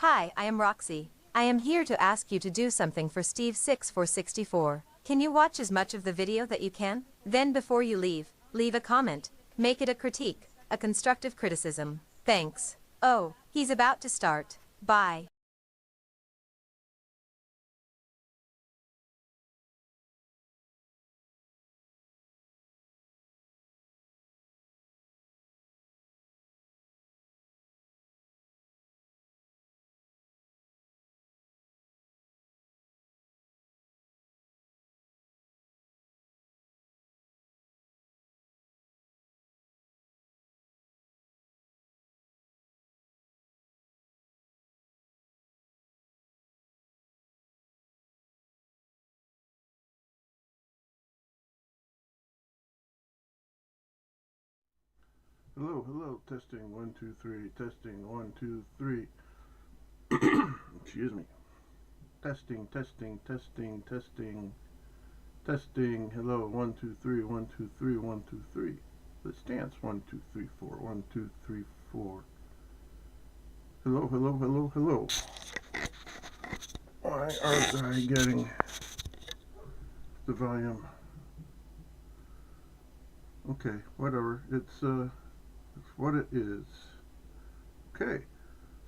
Hi, I am Roxy. I am here to ask you to do something for Steve6464. Can you watch as much of the video that you can? Then before you leave a comment. Make it a critique, a constructive criticism. Thanks. Oh, he's about to start. Bye. Hello, hello, testing 1 2 3, testing 1 2 3. Excuse me. Testing, testing, testing, testing, testing. Hello, 1 2 3, 1 2 3, 1 2 3. Let's dance. 1 2 3 4, 1 2 3 4. Hello, hello, hello, hello. Why aren't I getting the volume? Okay, whatever. It's what it is. Okay.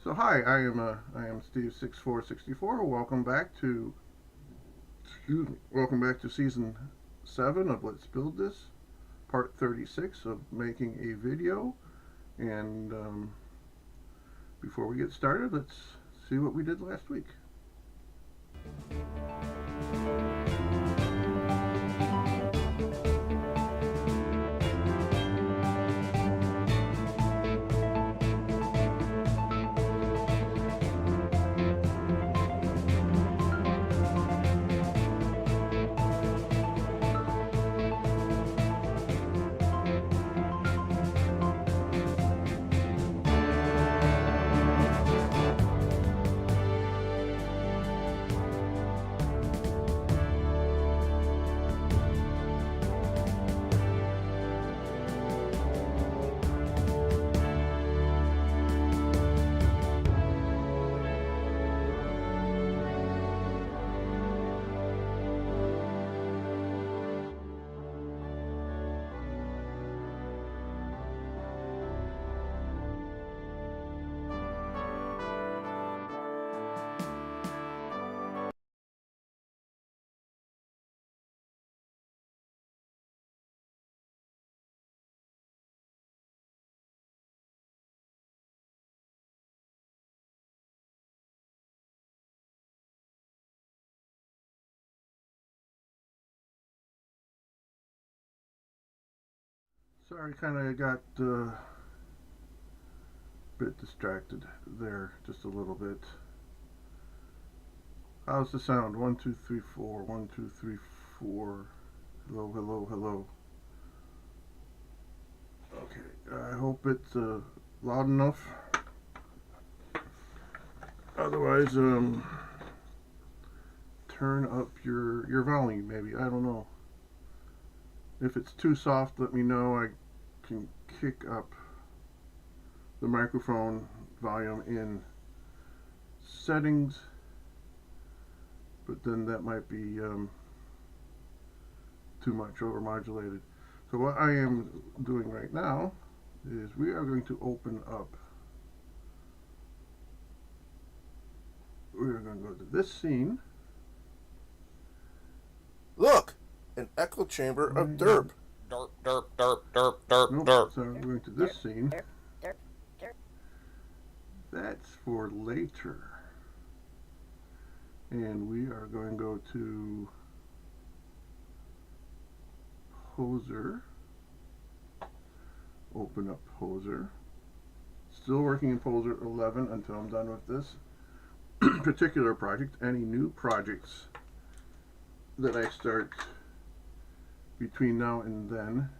So hi, I am Steve6464. Welcome back to season 7 of Let's Build This, part 36 of making a video. And before we get started, let's see what we did last week. Sorry, kind of got a bit distracted there, just a little bit. How's the sound? 1 2 3 4, 1 2 3 4. Hello, hello, hello. Okay, I hope it's loud enough. Otherwise, turn up your volume, maybe. I don't know. If it's too soft, let me know. I can kick up the microphone volume in settings, but then that might be too much overmodulated. So what I am doing right now is we are going to open up. We're going to go to this scene. Look, an echo chamber of derp. Derp, derp, derp, derp, derp, Nope, derp. so we're going to this scene. That's for later. And we are going to go to Poser. Open up Poser. Still working in Poser 11 until I'm done with this particular project. Any new projects that I start between now and then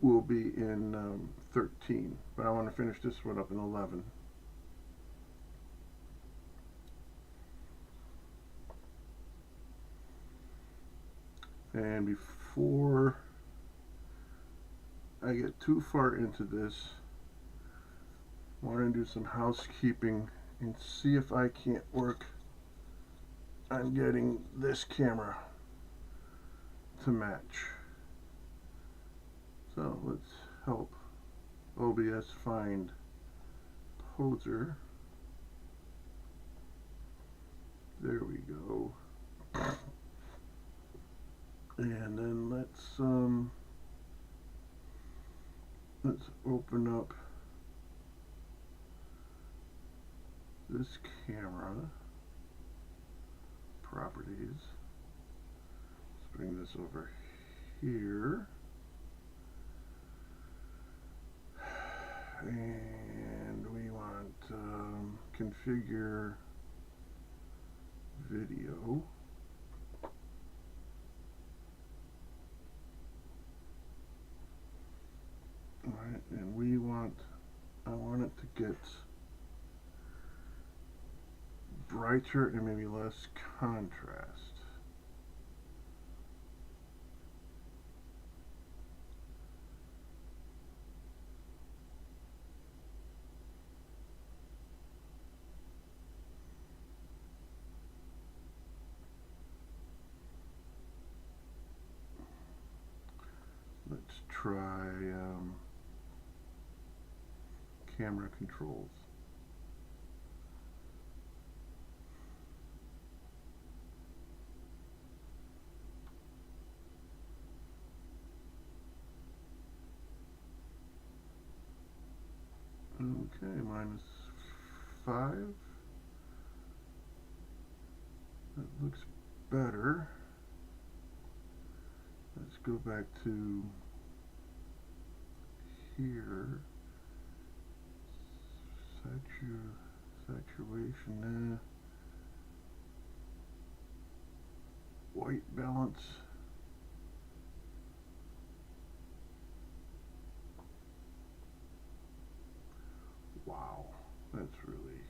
will be in 13, but I want to finish this one up in 11. And before I get too far into this, want to do some housekeeping and see if I can't work on getting this camera to match. So let's help OBS find poser. There we go. And then let's open up this camera properties. Let's bring this over here. And we want configure video. Alright, and I want it to get brighter and maybe less contrast. Let's try camera controls. Okay, -5. That looks better. Let's go back to here. Saturation. White balance. Wow, that's really.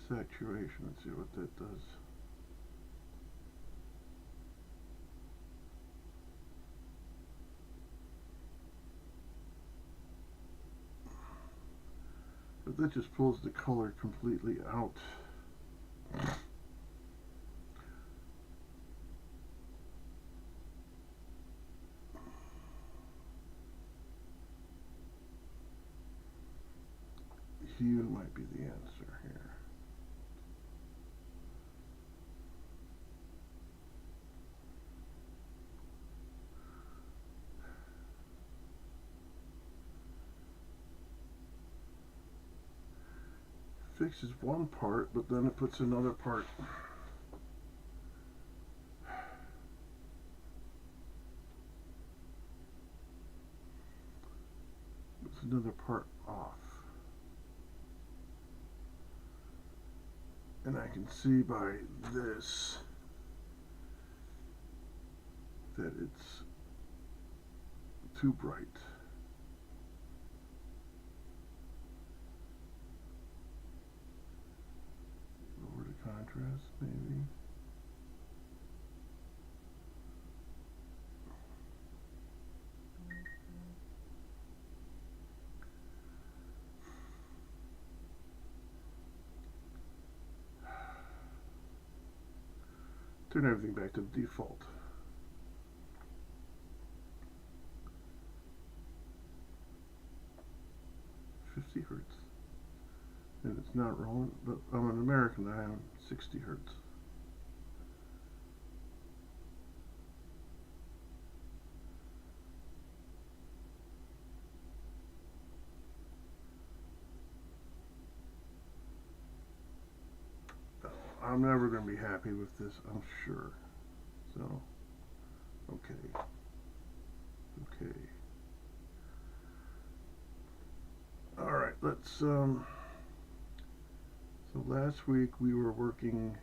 Saturation, let's see what that does. But that just pulls the color completely out. Hue might be the answer here. Fixes one part, but then it puts another part. It's another part off. And I can see by this that it's too bright. Lower the contrast, maybe. Turn everything back to default. Hertz. And it's not rolling, but I'm an American, I am 60 Hertz. I'm never going to be happy with this, I'm sure. So, okay. Okay. Alright, let's, so last week we were working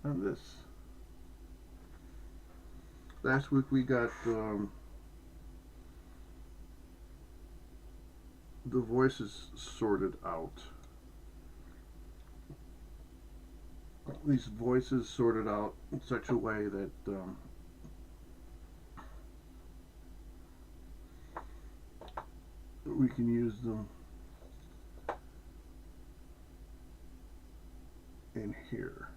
on this. Last week we got the voices sorted out. These voices sorted out in such a way that we can use them in here.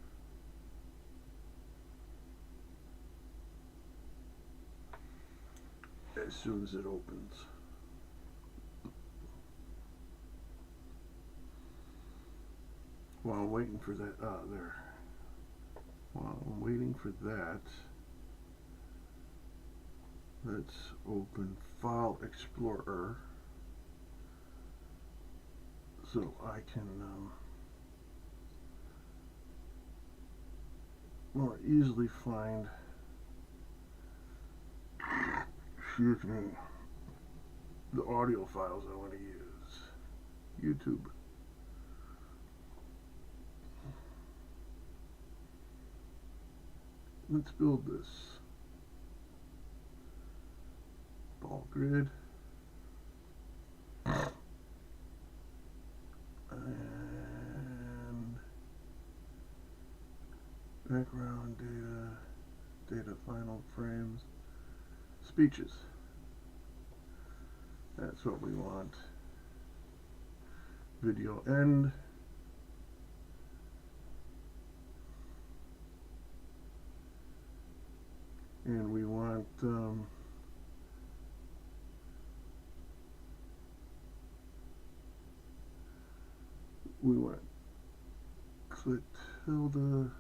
As soon as it opens. While I'm waiting for that, there. While I'm waiting for that, let's open File Explorer so I can more easily find, excuse me, the audio files I want to use. YouTube. Let's build this ball grid and background data final frames, speeches. That's what we want. Video end. And we want Clotilda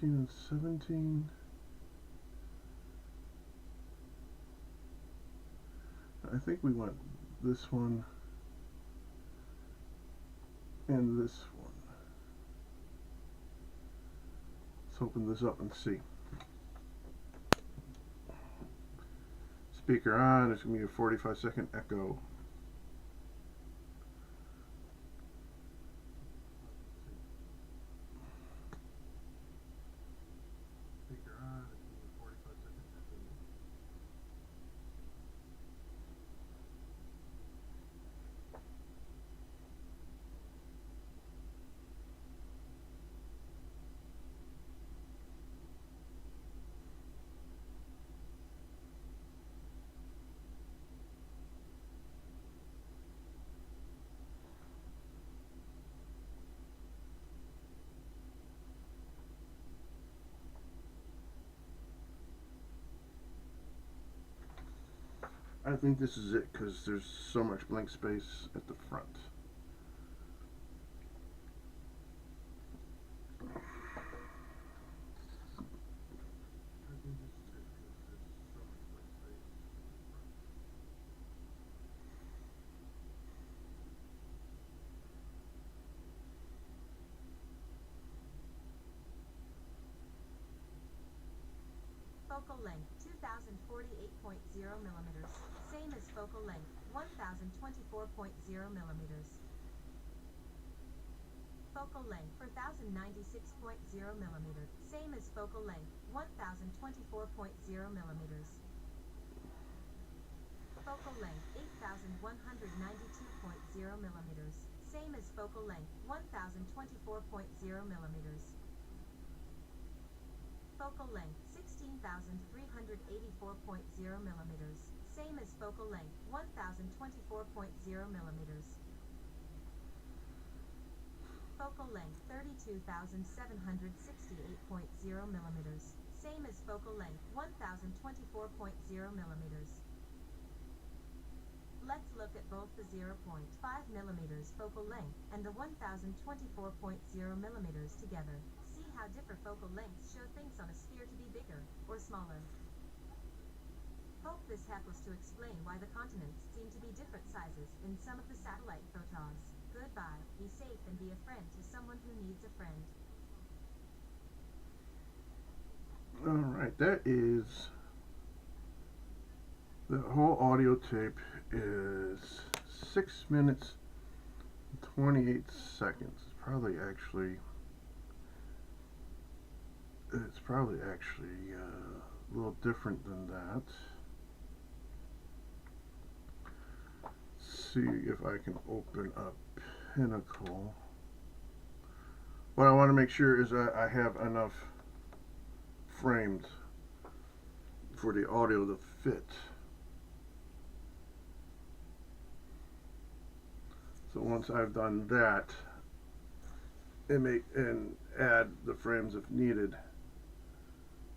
and 17. I think we want this one and this one. Let's open this up and see. Speaker on, it's going to be a 45-second echo. Speaker on, it's going to be a 45-second echo. I think this is it because there's so much blank space at the front. Focal length 2048.0 millimeters, same as focal length 1024.0 millimeters. Focal length 4096.0 millimeters, same as focal length 1024.0 millimeters. Focal length 8192.0 millimeters, same as focal length 1024.0 millimeters. Focal length 16,384.0 millimeters, same as focal length 1024.0 millimeters. Focal length 32,768.0 millimeters, same as focal length 1024.0 millimeters. Let's look at both the 0.5 millimeters focal length and the 1024.0 millimeters together. See how different focal lengths show things on a sphere to be bigger or smaller. Hope this helps to explain why the continents seem to be different sizes in some of the satellite photos. Goodbye, be safe and be a friend to someone who needs a friend. Alright, that is, the whole audio tape is 6 minutes and 28 seconds. It's probably actually probably actually a little different than that. See if I can open up Pinnacle. What I want to make sure is that I have enough frames for the audio to fit. So once I've done that, and add the frames if needed,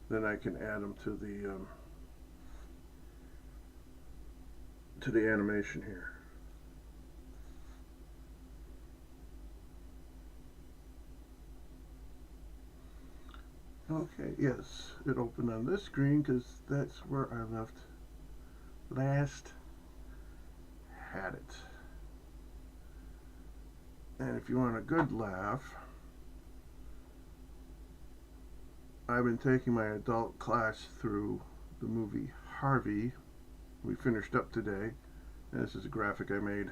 then I can add them to the animation here. Okay, yes, it opened on this screen because that's where I last had it. And if you want a good laugh, I've been taking my adult class through the movie Harvey. We finished up today, and this is a graphic I made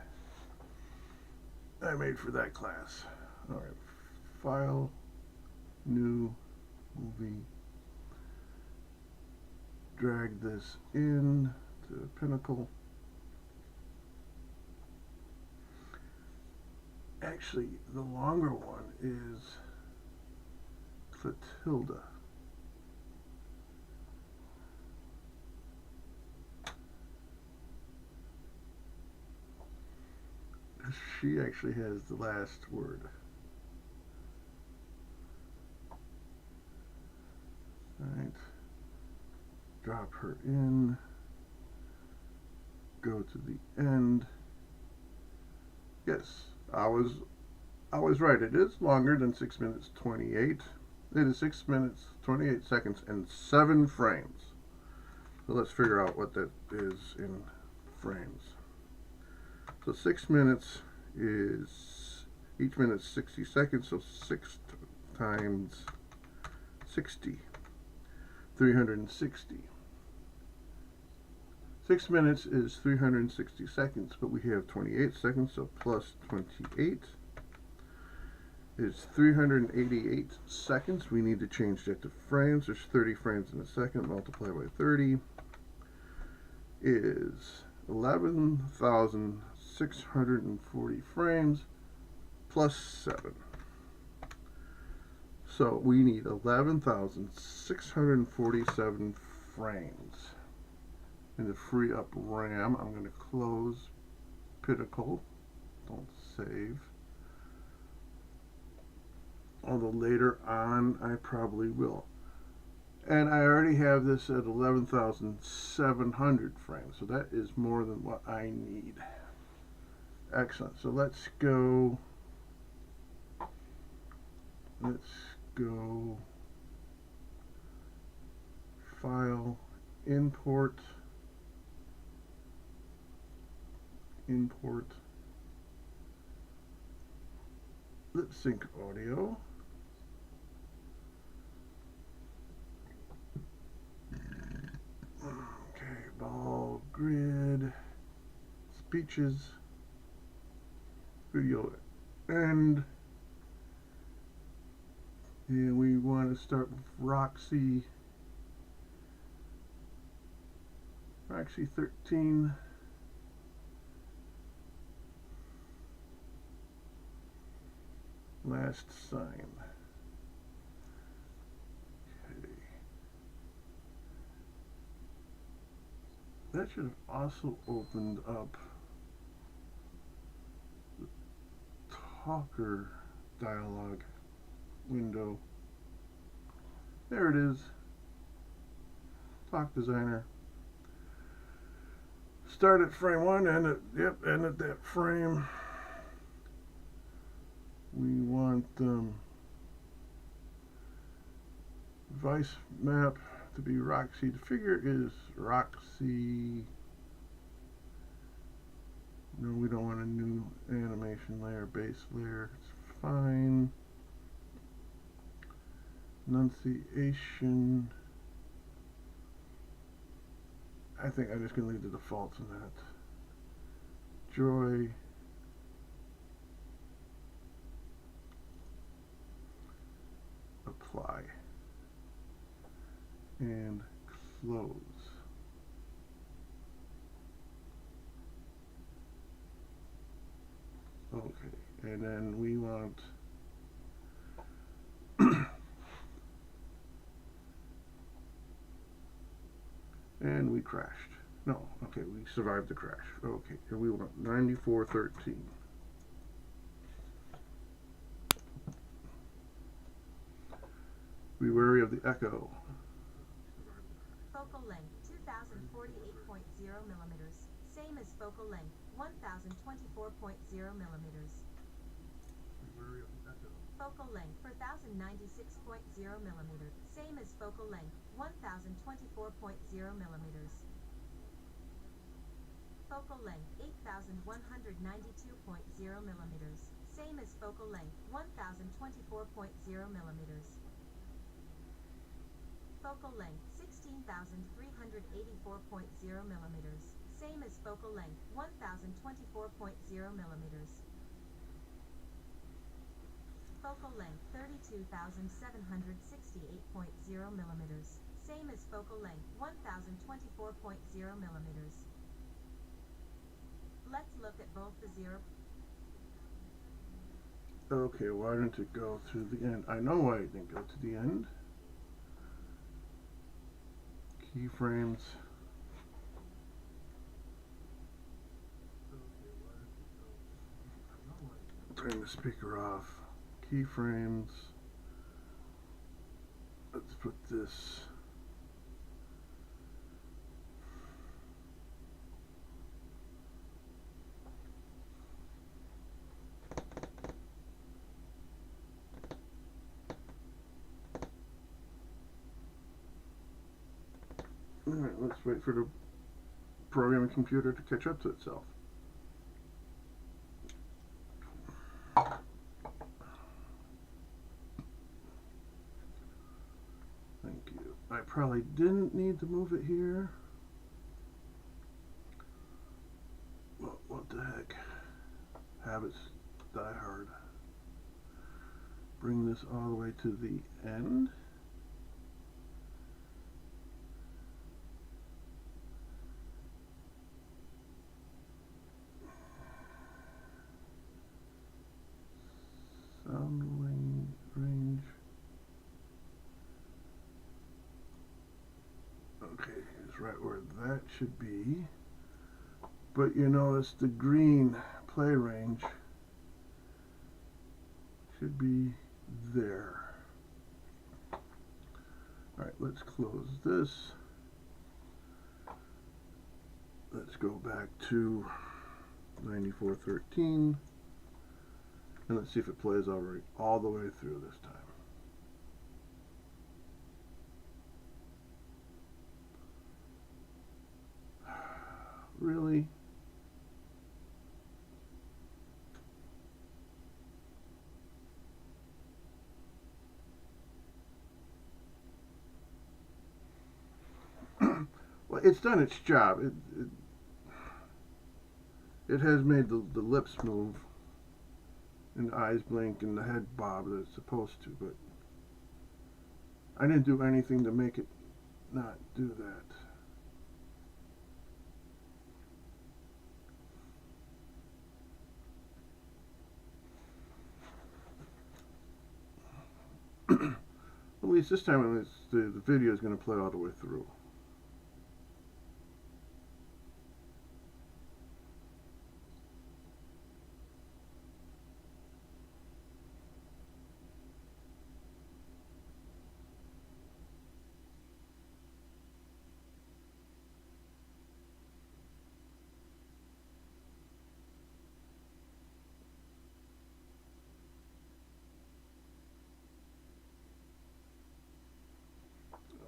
for that class. Alright, File, New, Movie. Drag this in to Pinnacle. Actually, the longer one is Clotilda. She actually has the last word. Alright. Drop her in. Go to the end. Yes, I was right. It is longer than 6 minutes 28. It is 6 minutes 28 seconds and 7 frames. So let's figure out what that is in frames. So 6 minutes is, each minute is 60 seconds, so 6 times 60, 360. 6 minutes is 360 seconds, but we have 28 seconds, so plus 28 is 388 seconds. We need to change that to frames. There's 30 frames in a second. Multiply by 30 is 11,640 frames plus 7. So we need 11,647 frames. And to free up RAM, I'm going to close Pinnacle. Don't save. Although later on I probably will. And I already have this at 11,700 frames, so that is more than what I need. Excellent. So let's go File, Import lip sync audio. Okay, ball grid, speeches, video end. And we want to start with Roxy 13. Last sign. Okay. That should have also opened up the talker dialog window. There it is. Talk Designer. Start at frame 1, end at that frame. We want device map to be Roxy. The figure is Roxy. No, we don't want a new animation layer, base layer. It's fine. Enunciation. I think I'm just going to leave the defaults in that. Joy. Apply. and close. Okay, and then we want and we crashed. No, okay, we survived the crash. Okay, here we want 9413. Be wary of the echo. Focal length 2048.0 millimeters, same as focal length 1024.0 millimeters. Be wary of the echo. Focal length 4096.0 millimeters, same as focal length 1024.0 millimeters. Focal length 8192.0 millimeters, same as focal length 1024.0 millimeters. Focal length 16,384.0 millimeters, same as focal length 1024.0 millimeters. Focal length 32,768.0 millimeters, same as focal length 1024.0 millimeters. Let's look at both the 0. Okay, why didn't it go to the end? I know why it didn't go to the end. Keyframes. Turn the speaker off. Keyframes. Let's put this. Alright, let's wait for the programming computer to catch up to itself. Thank you. I probably didn't need to move it here. Well, what the heck? Habits die hard. Bring this all the way to the end. Sound range. Okay, it's right where that should be. But you notice the green play range should be there. Alright, let's close this. Let's go back to 9413. And let's see if it plays already all the way through this time. Really? Well, it's done its job. It has made the lips move and the eyes blink and the head bob that it's supposed to, but I didn't do anything to make it not do that. At least this time the video is going to play all the way through.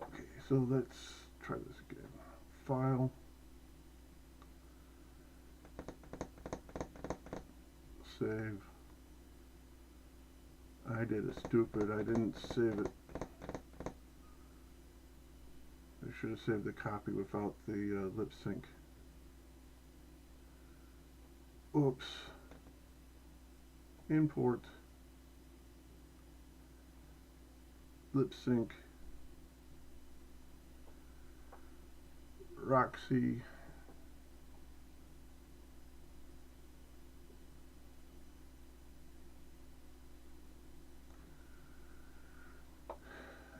Okay, so let's try this again. File. Save. I did it stupid. I didn't save it. I should have saved the copy without the lip sync. Oops. Import. Lip sync. Roxy.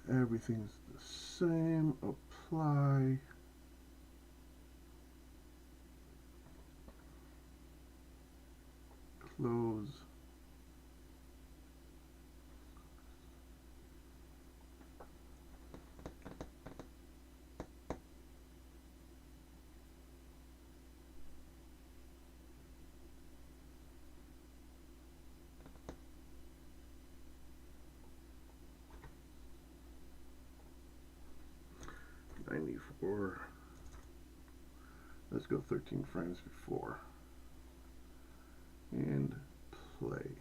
Everything's the same. Apply. Close. '94. Let's go 13 frames before. And play.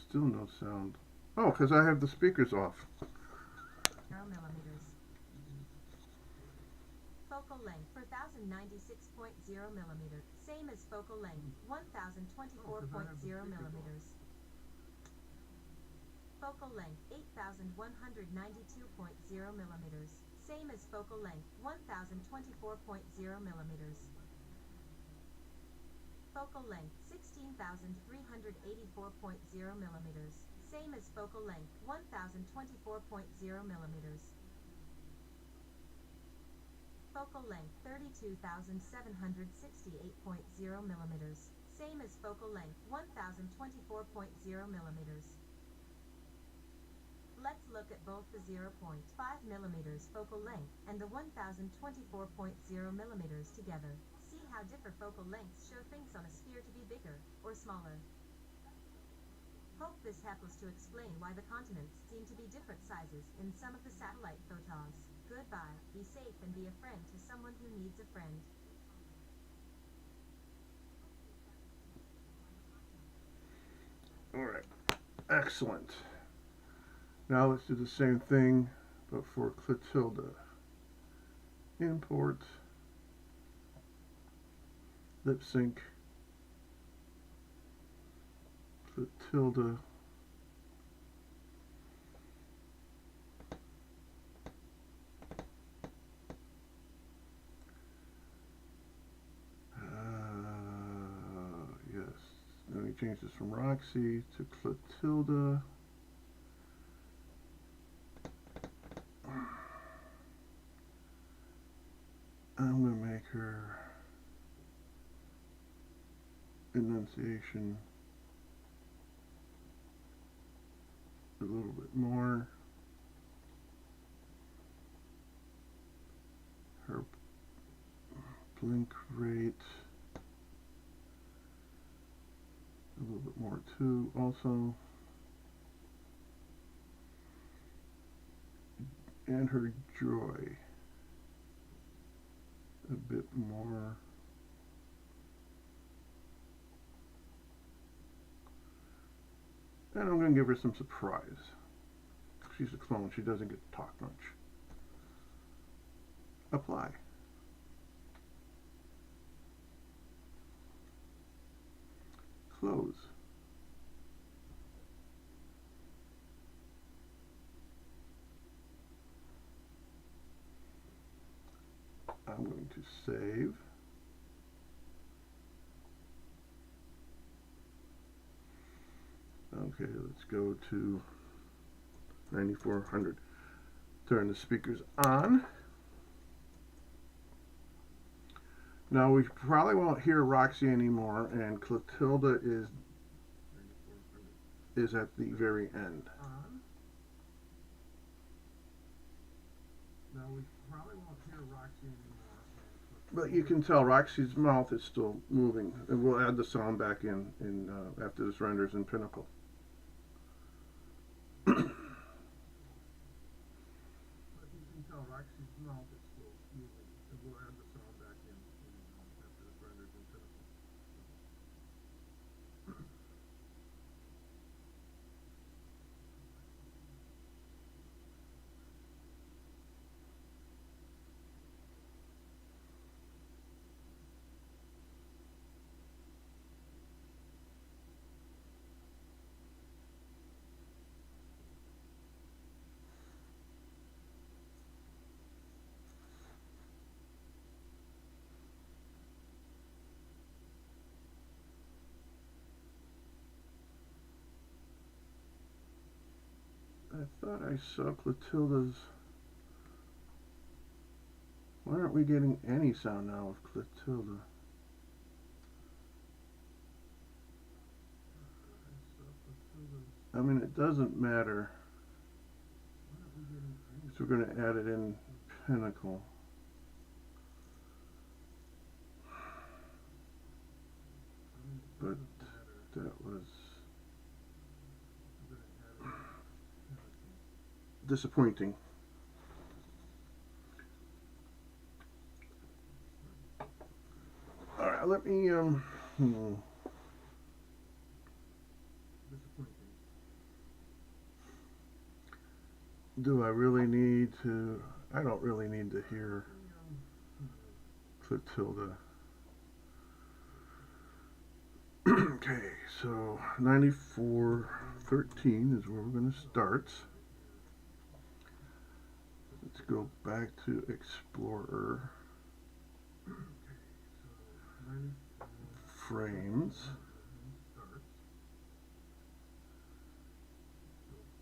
Still no sound. Oh, because I have the speakers off. Millimeters. Focal length 4096.0 millimeters. Same as focal length 1024.0 millimeters. Focal length 8192.0 millimeters. Same as focal length 1024.0 millimeters. Focal length 16,384.0 millimeters. Same as focal length 1024.0 millimeters. Focal length 32,768.0 millimeters. Same as focal length 1024.0 millimeters. Let's look at both the 0.5 millimeters focal length and the 1024.0 millimeters together. See how different focal lengths show things on a sphere to be bigger or smaller. Hope this helps to explain why the continents seem to be different sizes in some of the satellite photos. Goodbye, be safe and be a friend to someone who needs a friend. Alright, excellent. Now let's do the same thing, but for Clotilda. Import, lip sync, Clotilda. Yes, then we change this from Roxy to Clotilda. I'm going to make her enunciation a little bit more. Her blink rate a little bit more too also. And her joy a bit more. And I'm going to give her some surprise. She's a clone, she doesn't get to talk much. Apply. Close. I'm going to save. Okay, let's go to 9400. Turn the speakers on. Now we probably won't hear Roxy anymore, and Clotilda is at the very end. Now we probably won't hear Roxy anymore. But you can tell Roxy's mouth is still moving, and we'll add the sound back in after this renders in Pinnacle. But you can tell Roxy's mouth is still moving, and we'll add the sound back in after this renders in Pinnacle. I thought I saw Clotilda's. Why aren't we getting any sound now of Clotilda? I mean, it doesn't matter. So we're going to add it in Pinnacle. But that was disappointing. All right, let me do I really need to? I don't really need to hear Clotilda. Okay, so 9413 is where we're going to start. Let's go back to Explorer. Frames.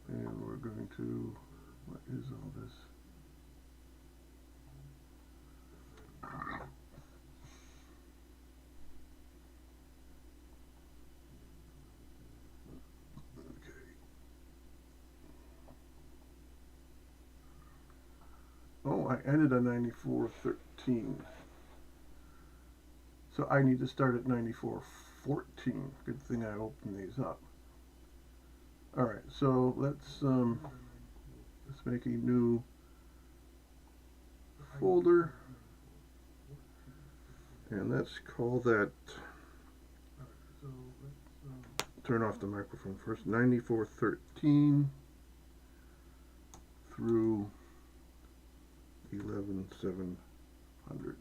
And we're going to, what is all this? Oh, I ended on 9413. So I need to start at 9414. Good thing I opened these up. Alright, so let's make a new folder. And let's call that, turn off the microphone first, 9413 through 11700.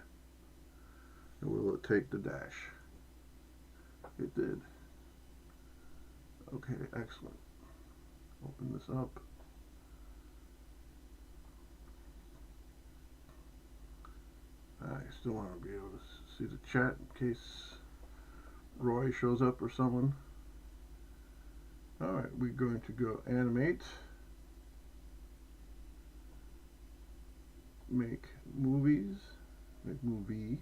And will it take the dash? It did. Okay, excellent. Open this up. I still want to be able to see the chat in case Roy shows up or someone. Alright, we're going to go animate. Make movies. Make movie.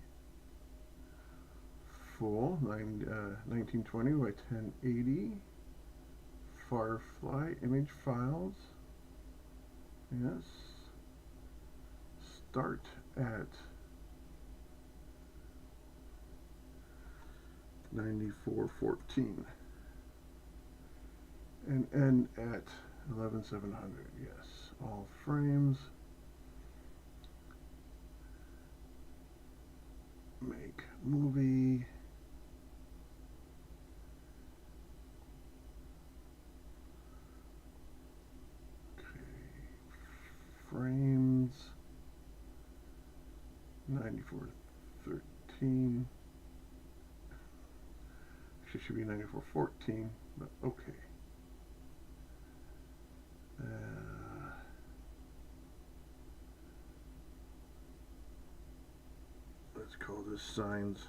Full 1920 by 1080. Firefly image files. Yes. Start at 9414 and end at 11700. Yes, all frames. Make movie. Frames 9413. Actually, it should be 9414, but okay. Let's call this signs.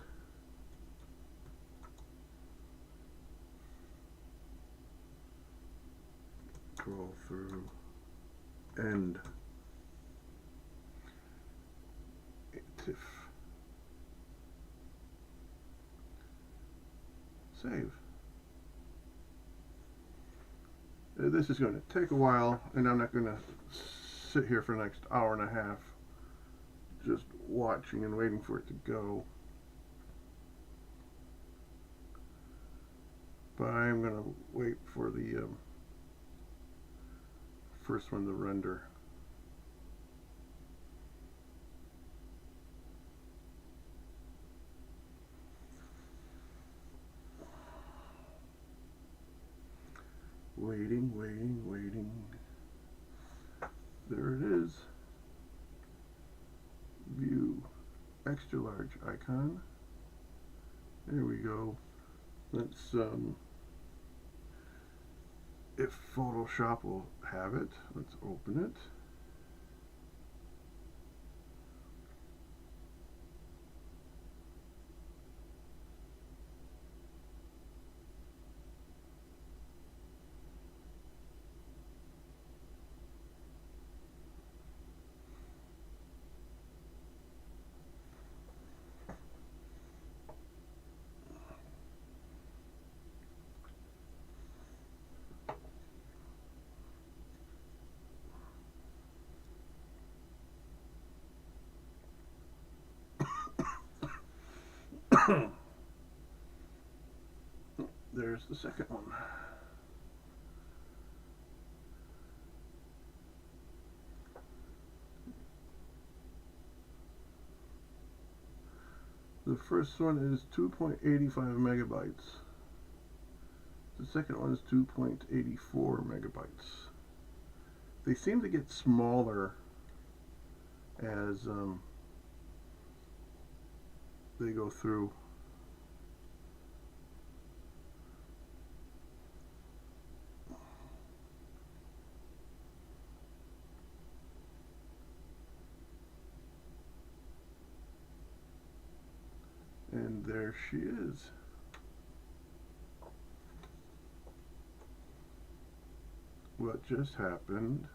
Scroll through end. TIFF. Save. This is going to take a while, and I'm not going to sit here for the next hour and a half just watching and waiting for it to go. But I'm going to wait for the first one to render. Waiting, waiting, waiting. There it is. View extra large icon. There we go. Let's if Photoshop will have it, let's open it. the second one. The first one is 2.85 megabytes. The second one is 2.84 megabytes. They seem to get smaller as they go through. And there she is. What just happened?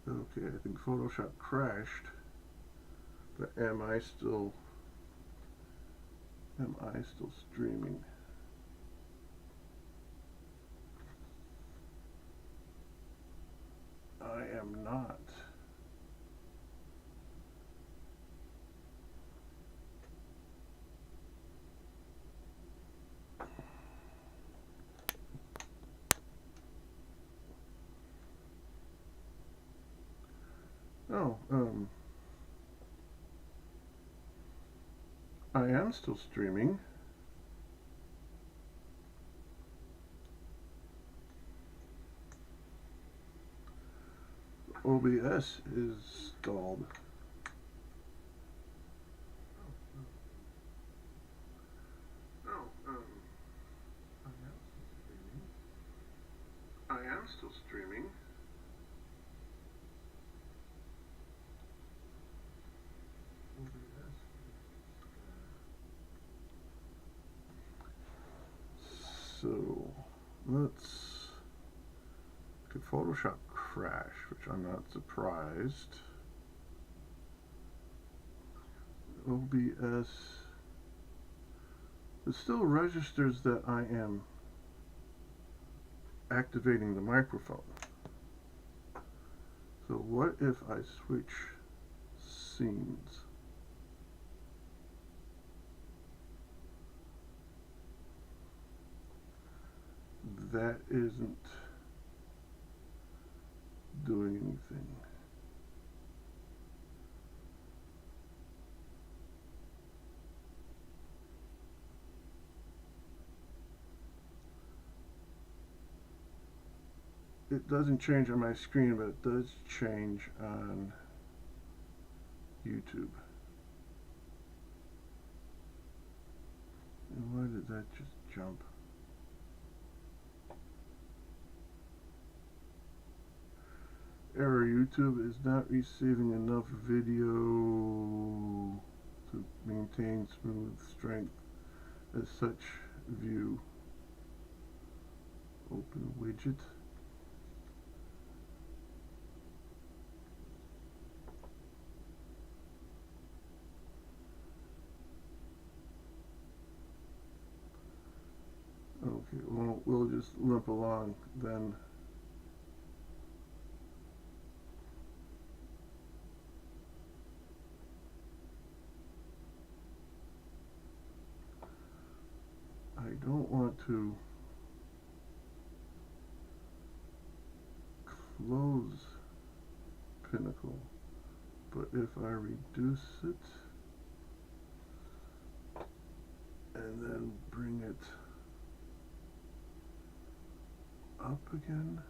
Okay, I think Photoshop crashed, but am I still streaming? I am not. Oh, I am still streaming. OBS is stalled. I am still streaming. So could Photoshop crash, which I'm not surprised. OBS, it still registers that I am activating the microphone. So what if I switch scenes? That isn't doing anything. It doesn't change on my screen, but it does change on YouTube. And why did that just jump? Error, YouTube is not receiving enough video to maintain smooth strength. As such, view. Open widget. Okay, well, we'll just limp along then. I don't want to close Pinnacle, but if I reduce it and then bring it up again,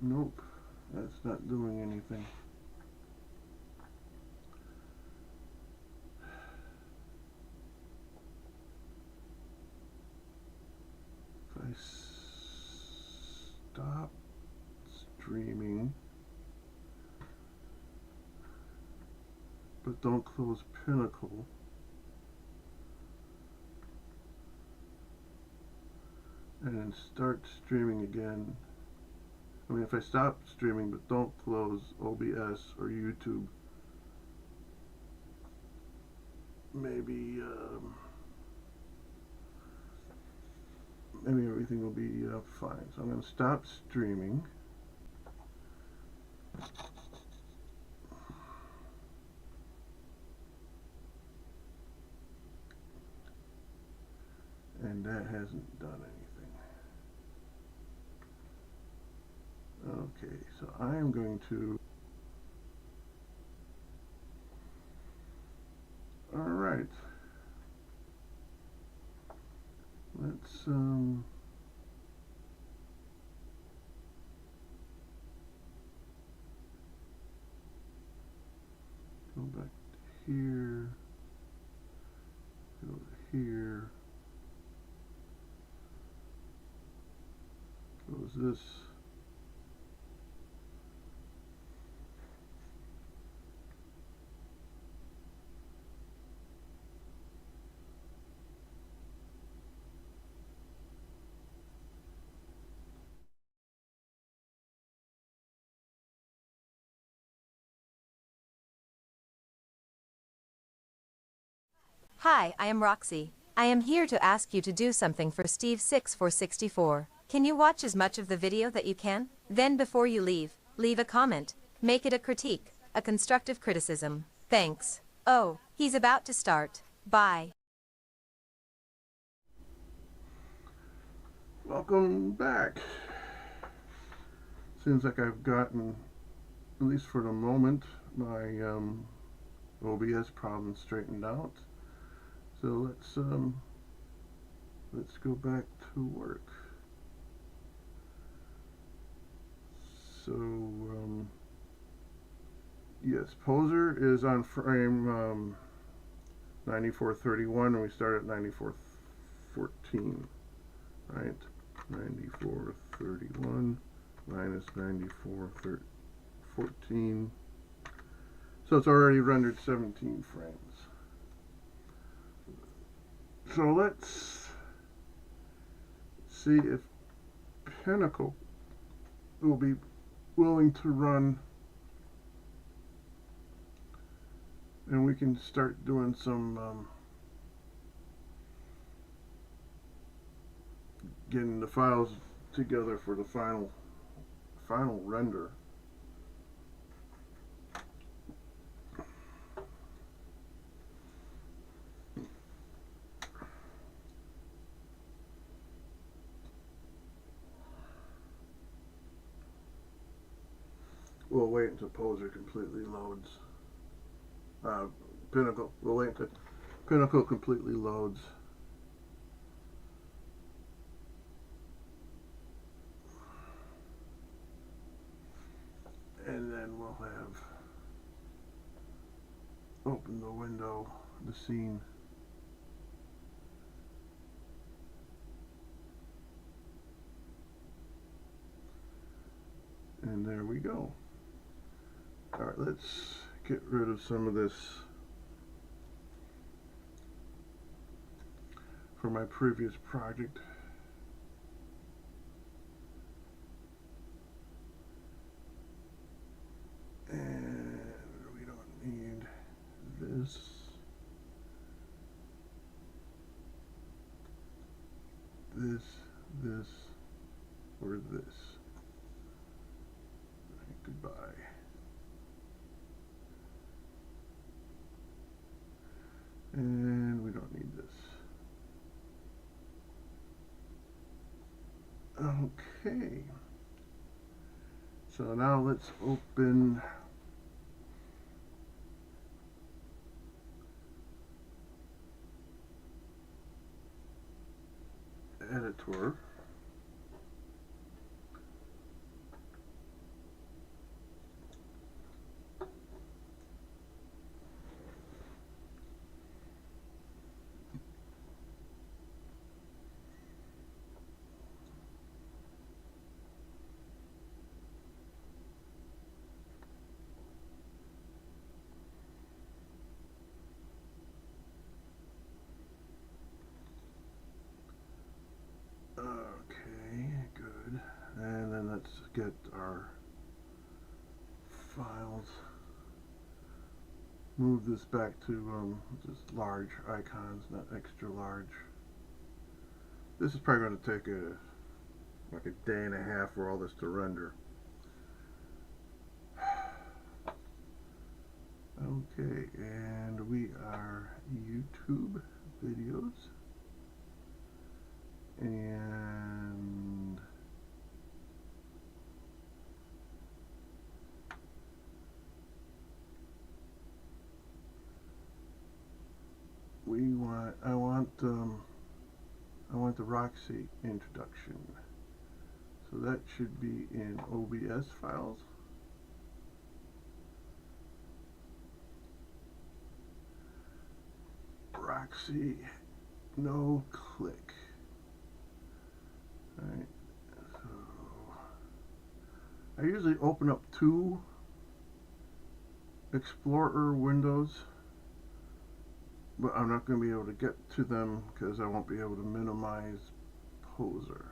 nope, that's not doing anything. If I stop streaming but don't close Pinnacle, and then start streaming again. I mean, if I stop streaming but don't close OBS or YouTube, maybe everything will be fine. So I'm going to stop streaming. And that hasn't done anything. Okay, so I am going to... Alright. Let's go back to here, go to here, close this, Hi, I am Roxy. I am here to ask you to do something for Steve6 464. Can you watch as much of the video that you can? Then before you leave, leave a comment. Make it a critique, a constructive criticism. Thanks. Oh, he's about to start. Bye. Welcome back. Seems like I've gotten, at least for the moment, my OBS problem straightened out. So let's go back to work. So yes, Poser is on frame 9431, and we start at 9414, right? 9431 minus 9414. So it's already rendered 17 frames. So let's see if Pinnacle will be willing to run, and we can start doing some getting the files together for the final render. We'll wait until Poser completely loads. Pinnacle. We'll wait until Pinnacle completely loads. And then we'll have open the window, the scene. And there we go. Alright, let's get rid of some of this for my previous project. And we don't need this. This, or this. Goodbye. And we don't need this. Okay. So now let's open Editor. Okay, good. And then let's get our files. Move this back to just large icons, not extra large. This is probably going to take like a day and a half for all this to render. Okay, and we are YouTube videos, and I want the Roxy introduction, so that should be in OBS files. Roxy, no click. Alright, so I usually open up 2 Explorer windows, but I'm not going to be able to get to them because I won't be able to minimize Poser.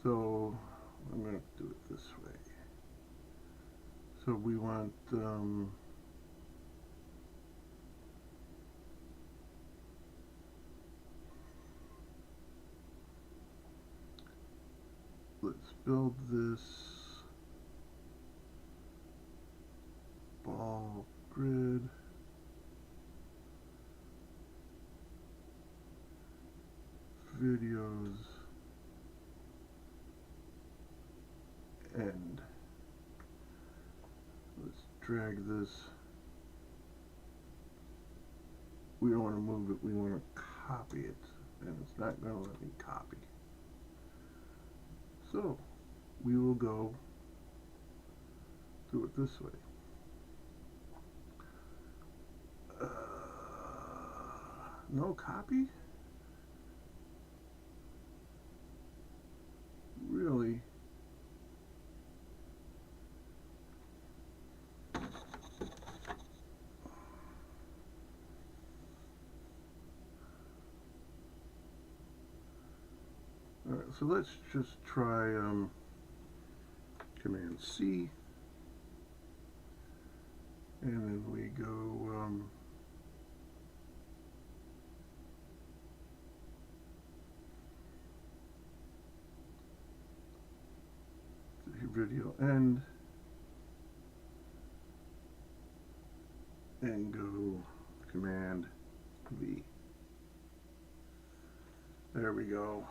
So I'm going to do it this way. So we want let's build this ball grid. Videos end. Let's drag this. We don't want to move it, we want to copy it, and it's not going to let me copy. So we will go do it this way. No copy? Really? Alright, so let's just try Command C, and then we go video end, and go Command V. There we go.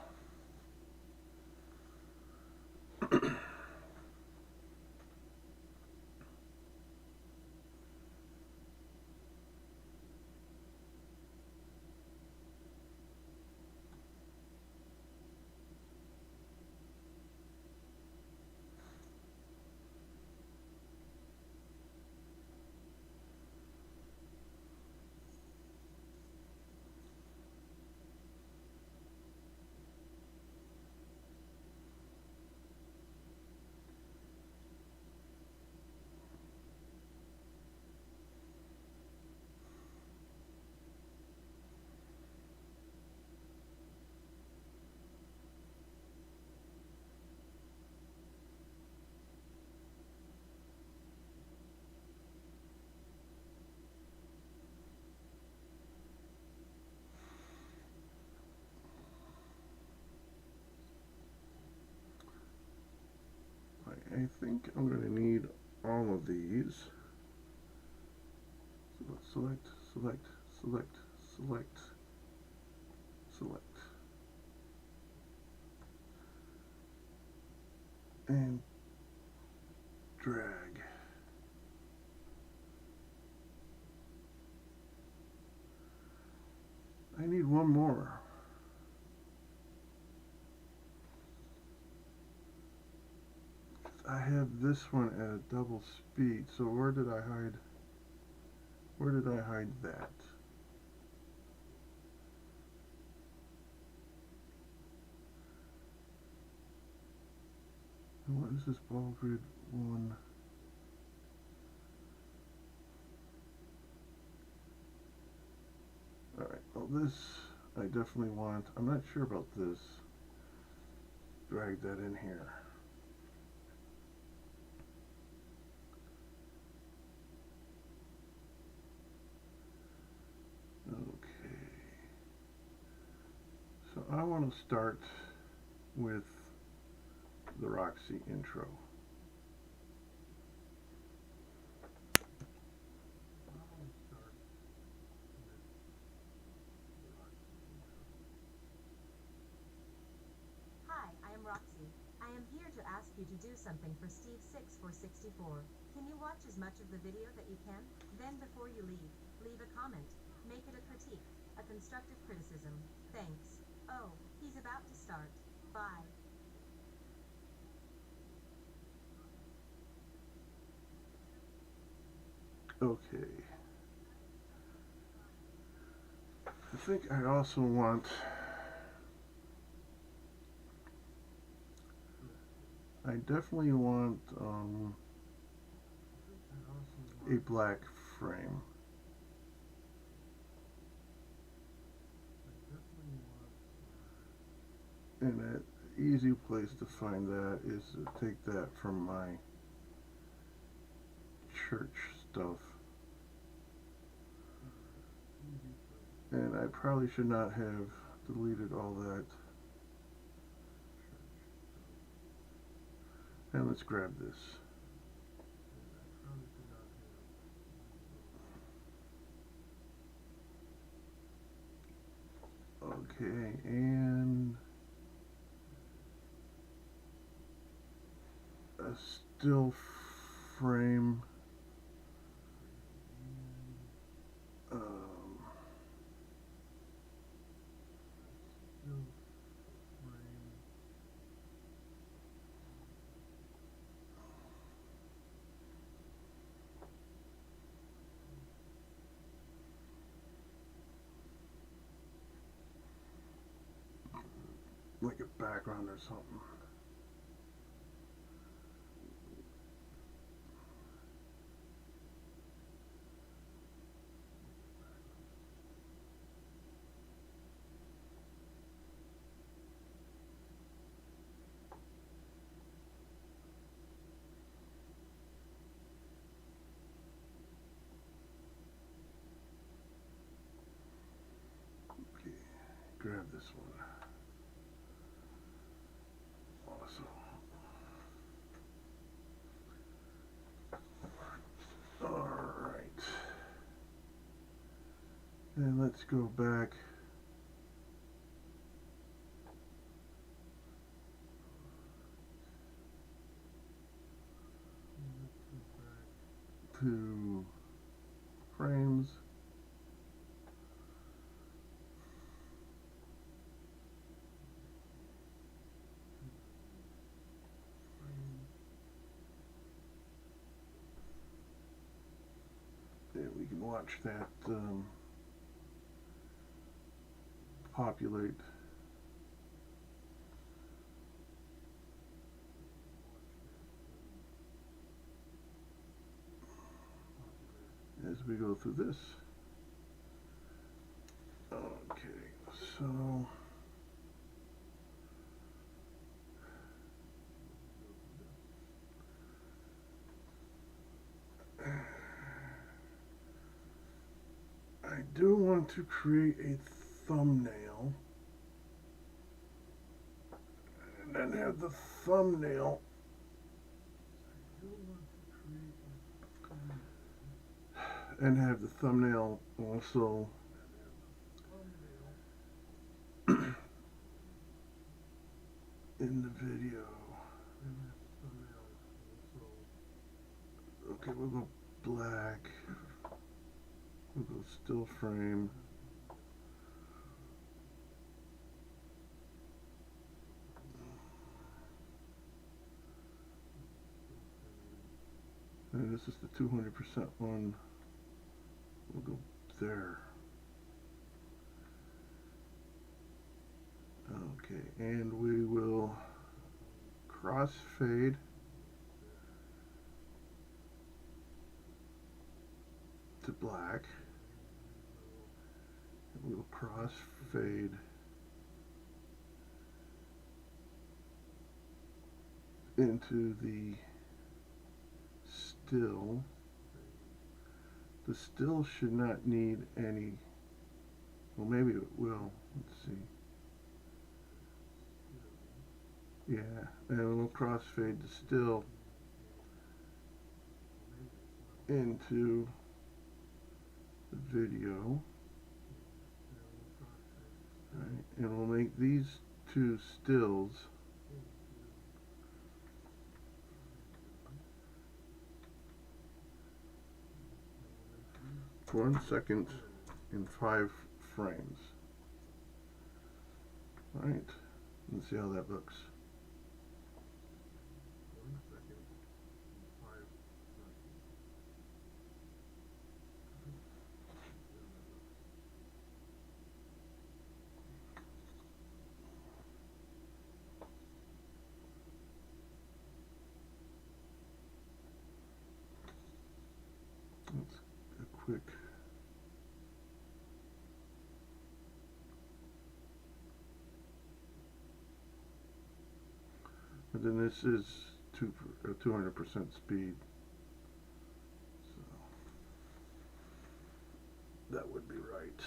I think I'm going to need all of these. So let's select, select, select, select, and drag. I need one more. I have this one at a double speed, so where did I hide that? And what is this ball grid 1? Alright, well this I definitely want. I'm not sure about this. Drag that in here. Okay. So I want to start with the Roxy intro. Hi, I am Roxy. I am here to ask you to do something for Steve 6 for 64. Can you watch as much of the video that you can? Then before you leave, leave a comment. Make it a critique, a constructive criticism. Thanks. Oh, he's about to start. Bye. Okay. I think I also want I definitely want a black frame. And an easy place to find that is to take that from my church stuff. And I probably should not have deleted all that. And let's grab this. Okay, and a still frame. Like a background or something. Okay, grab this one. Awesome. Alright. And let's go back to frames. And we can watch that populate. As we go through this. Okay, so I do want to create a thumbnail and then have the thumbnail also in the video. Okay, we'll go black. We'll go still frame. And this is the 200% one. We'll go there. Okay, and we will crossfade to black. And we'll crossfade into the still. The still should not need any, well maybe it will, let's see. Yeah, and we'll crossfade the still into the video. Right, and we'll make these two stills (1 second) in 5 frames. Alright, let's see how that looks. That's a quick. But then this is 200% speed, so that would be right.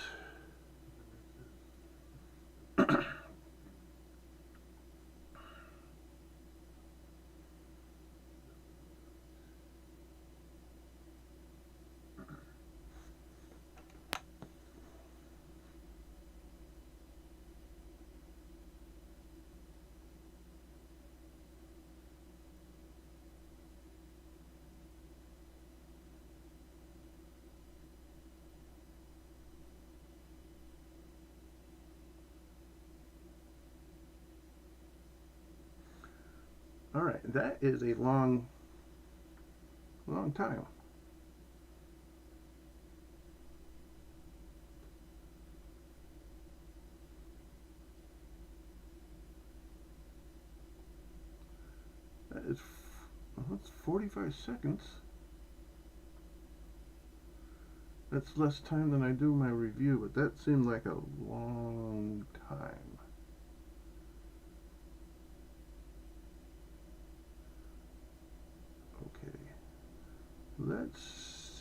All right, that is a long time. That's 45 seconds. That's less time than I do my review, but that seemed like a long time. Okay, let's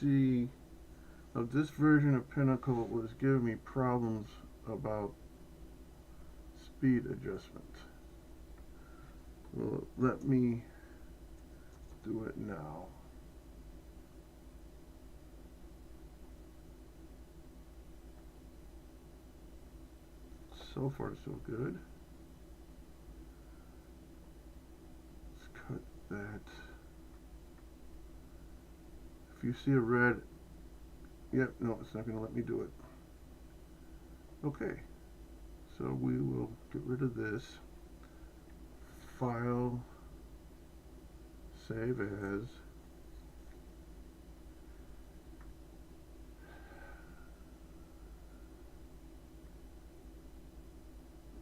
see. Now, this version of Pinnacle was giving me problems about speed adjustment. Well, let me do it now. So far, so good. Let's cut that. If you see a red, yep, no, it's not going to let me do it. Okay, so we will get rid of this. File, save as.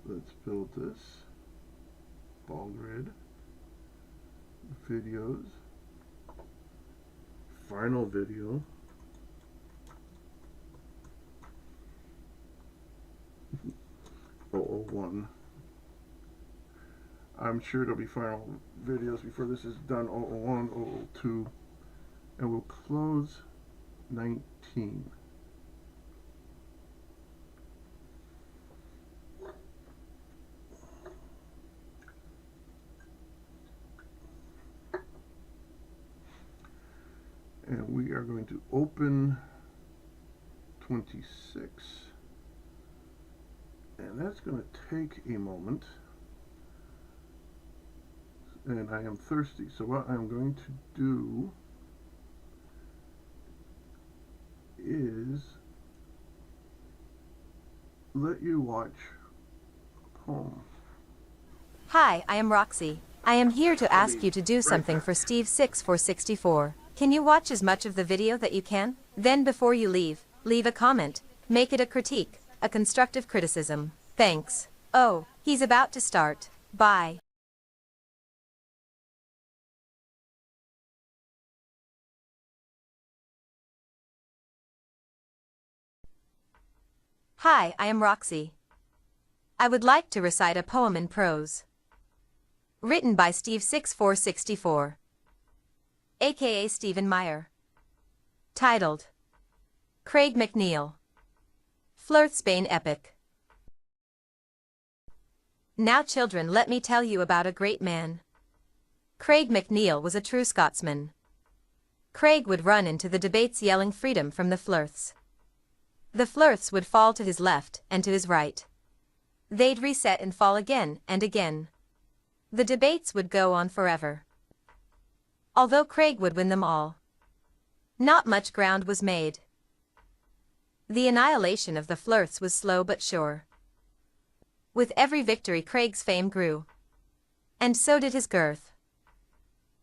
Let's build this. Ball grid. Videos. Final video. (001). I'm sure there'll be final videos before this is done. 001, 002, and we'll close 19. And we are going to open 26. And that's going to take a moment. And I am thirsty, so what I'm going to do is let you watch a poem. Hi, I am Roxy. I am here to ask you to do something for Steve 6464. Can you watch as much of the video that you can? Then before you leave, leave a comment. Make it a critique, a constructive criticism. Thanks. Oh, he's about to start. Bye. Hi, I am Roxy. I would like to recite a poem in prose. Written by Steve 6464, aka Stephen Meyer. Titled, Craig McNeil. Flirtsbane Epic. Now children, let me tell you about a great man. Craig MacNeil was a true Scotsman. Craig would run into the debates yelling freedom from the Fluths. The Fluths would fall to his left and to his right. They'd reset and fall again and again. The debates would go on forever. Although Craig would win them all, not much ground was made. The annihilation of the Fluths was slow but sure. With every victory Craig's fame grew. And so did his girth.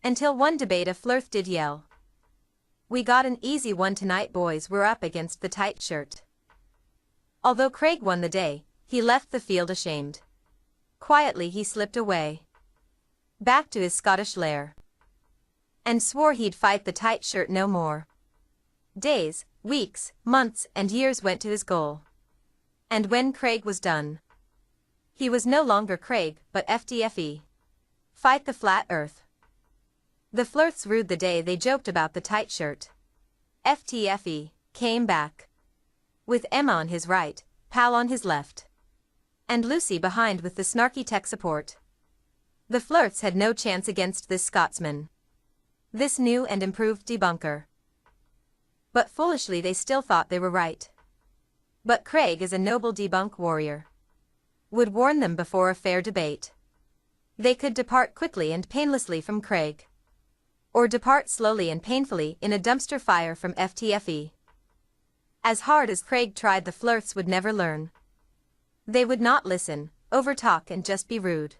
Until one debate a Fluth did yell, "We got an easy one tonight, boys, we're up against the tight shirt." Although Craig won the day, he left the field ashamed. Quietly he slipped away, back to his Scottish lair, and swore he'd fight the tight shirt no more. Days, weeks, months, and years went to his goal. And when Craig was done, he was no longer Craig, but FTFE. Fight the flat earth. The Fluths rued the day they joked about the tight shirt. FTFE came back, with Emma on his right, Pal on his left, and Lucy behind with the snarky tech support. The Fluths had no chance against this Scotsman, this new and improved debunker. But foolishly they still thought they were right. But Craig, as a noble debunk warrior, would warn them before a fair debate. They could depart quickly and painlessly from Craig, or depart slowly and painfully in a dumpster fire from FTFE. As hard as Craig tried, the Fluths would never learn. They would not listen, overtalk, and just be rude.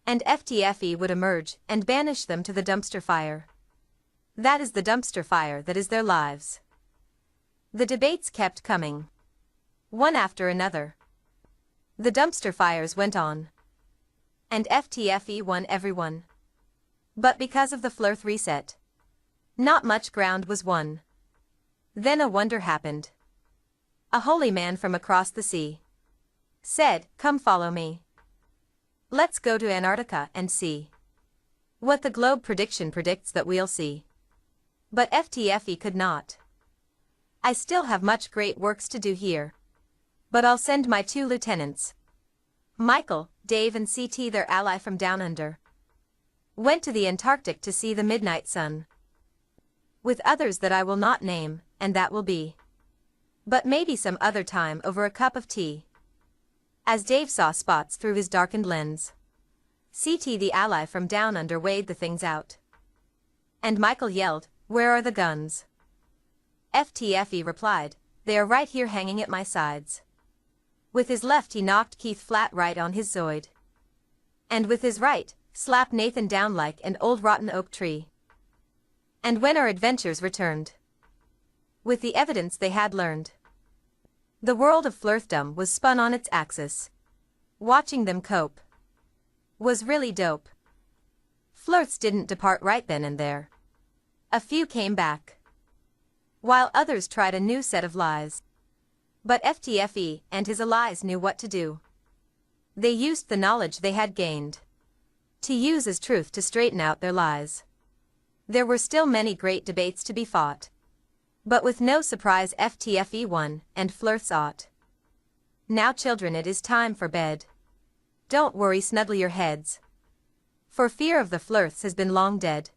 And FTFE would emerge and banish them to the dumpster fire. That is the dumpster fire that is their lives. The debates kept coming, one after another. The dumpster fires went on, and FTFE won everyone. But because of the Fluth reset, not much ground was won. Then a wonder happened. A holy man from across the sea said, "Come follow me. Let's go to Antarctica and see what the globe prediction predicts that we'll see." But FTFE could not. "I still have much great works to do here, but I'll send my 2 lieutenants. Michael, Dave, and CT, their ally from down under, went to the Antarctic to see the midnight sun, with others that I will not name, and that will be but maybe some other time over a cup of tea." As Dave saw spots through his darkened lens, CT, the ally from down under, weighed the things out. And Michael yelled, "Where are the guns?" FTFE replied, "They are right here hanging at my sides." With his left he knocked Keith flat right on his zoid, and with his right, slapped Nathan down like an old rotten oak tree. And when our adventurers returned, with the evidence they had learned, the world of Fluthdom was spun on its axis. Watching them cope was really dope. Fluths didn't depart right then and there. A few came back, while others tried a new set of lies. But FTFE and his allies knew what to do. They used the knowledge they had gained to use as truth to straighten out their lies. There were still many great debates to be fought, but with no surprise FTFE won and Fluths ought. Now children, it is time for bed. Don't worry, snuggle your heads, for fear of the Fluths has been long dead.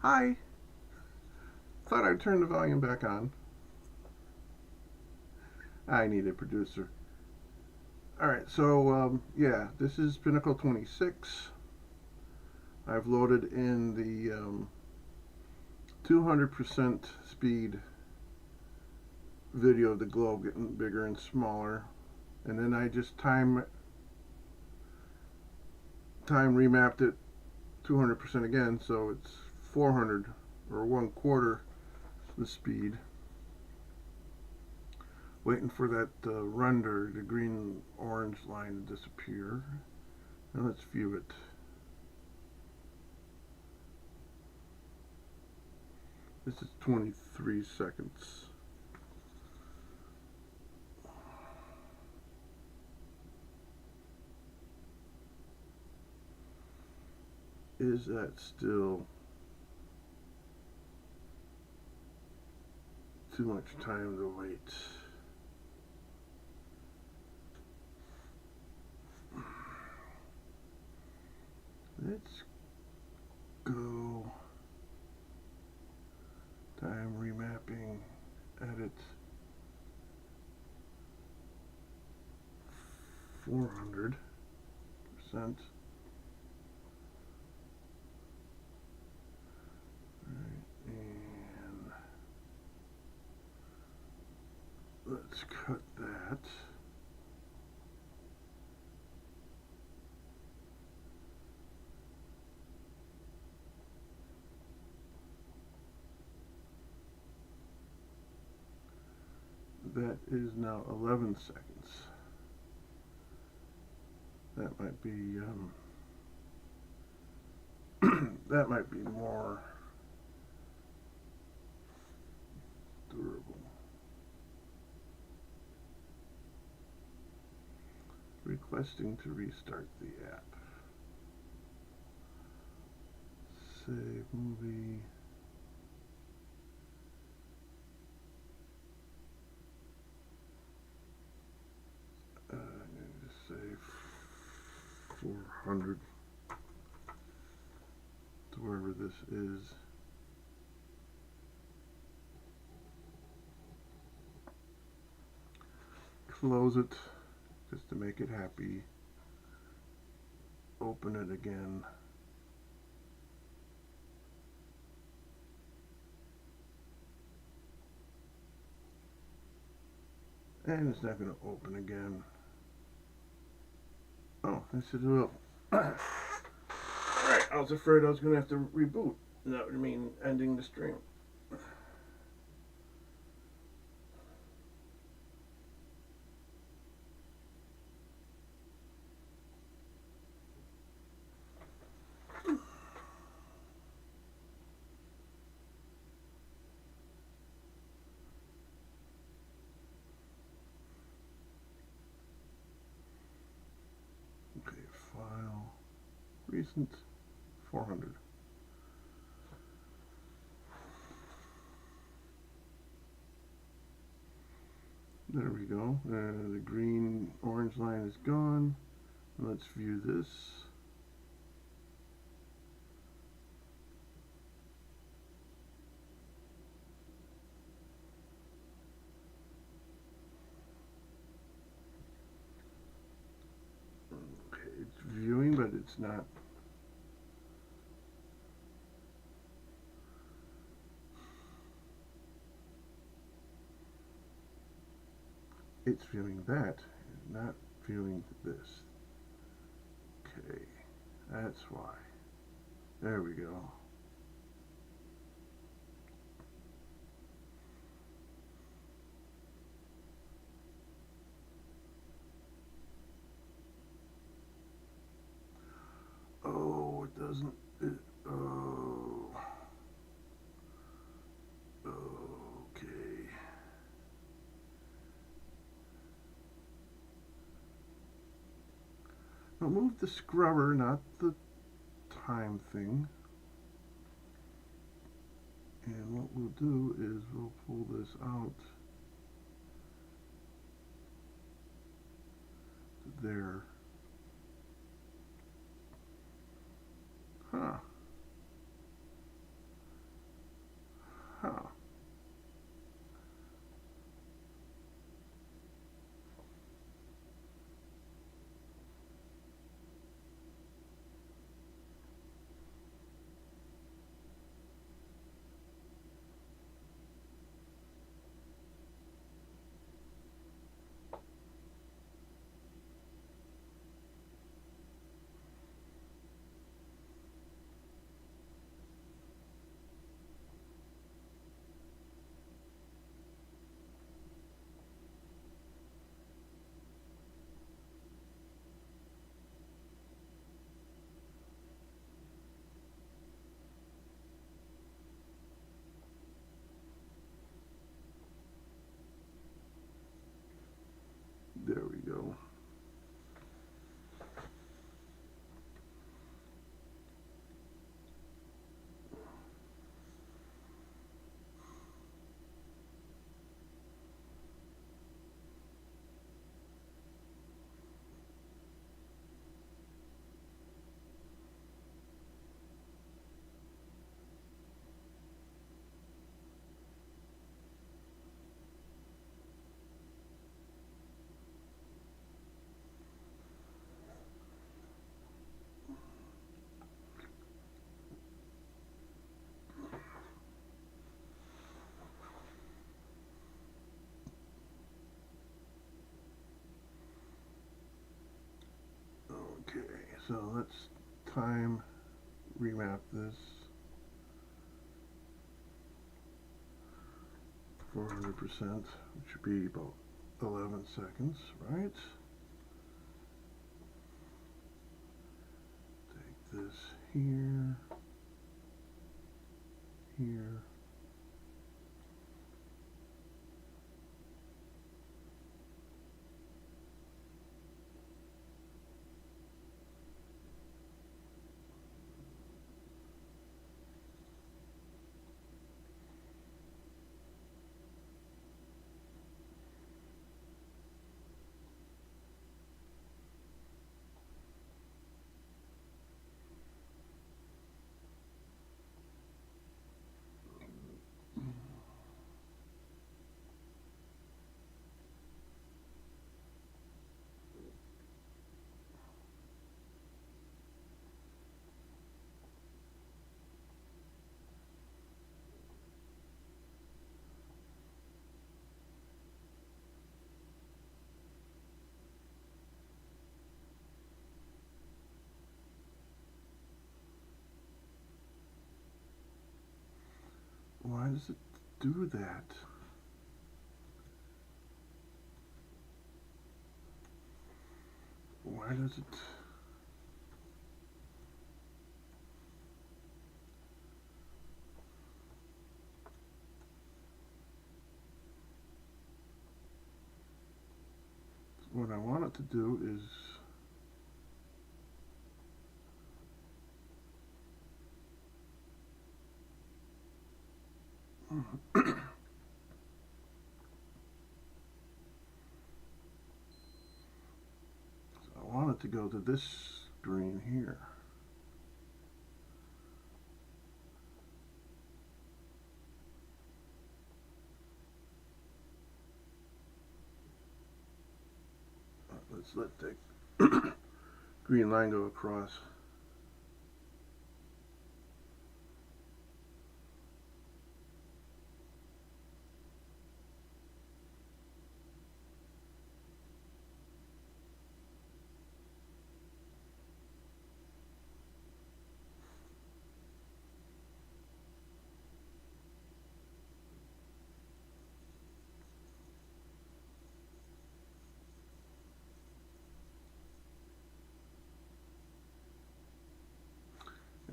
Hi. Thought I'd turn the volume back on. I need a producer. Alright, so yeah, this is Pinnacle 26. I've loaded in the 200% speed video of the globe getting bigger and smaller, and then I just time remapped it 200% again, so it's 400 or 1/4 the speed. Waiting for that render, the green orange line to disappear. Now let's view it. This is 23 seconds. Is that still too much time to wait? Let's go time remapping, edit 400%. And let's cut that. That is now 11 seconds. That might be that might be more durable. Requesting to restart the app. Save movie. I'm going to just say 400 to wherever this is. Close it just to make it happy. Open it again. And it's not going to open again. Oh, I said it will. Alright, I was afraid I was going to have to reboot. That would mean ending the stream. Okay, file, recent, 400. There we go. The green orange line is gone. Let's view this. Okay, it's viewing, but it's not. It's viewing that, not viewing this. Okay, that's why. There we go. Oh, it doesn't. Oh. Okay. Now move the scrubber, not the time thing. And what we'll do is we'll pull this out to there. Huh. So let's time remap this. 400%, which should be about 11 seconds, right? Take this here, here. Why does it do that? Why does it? What I want it to do is I want it to go to this screen here. Let's let the green line go across.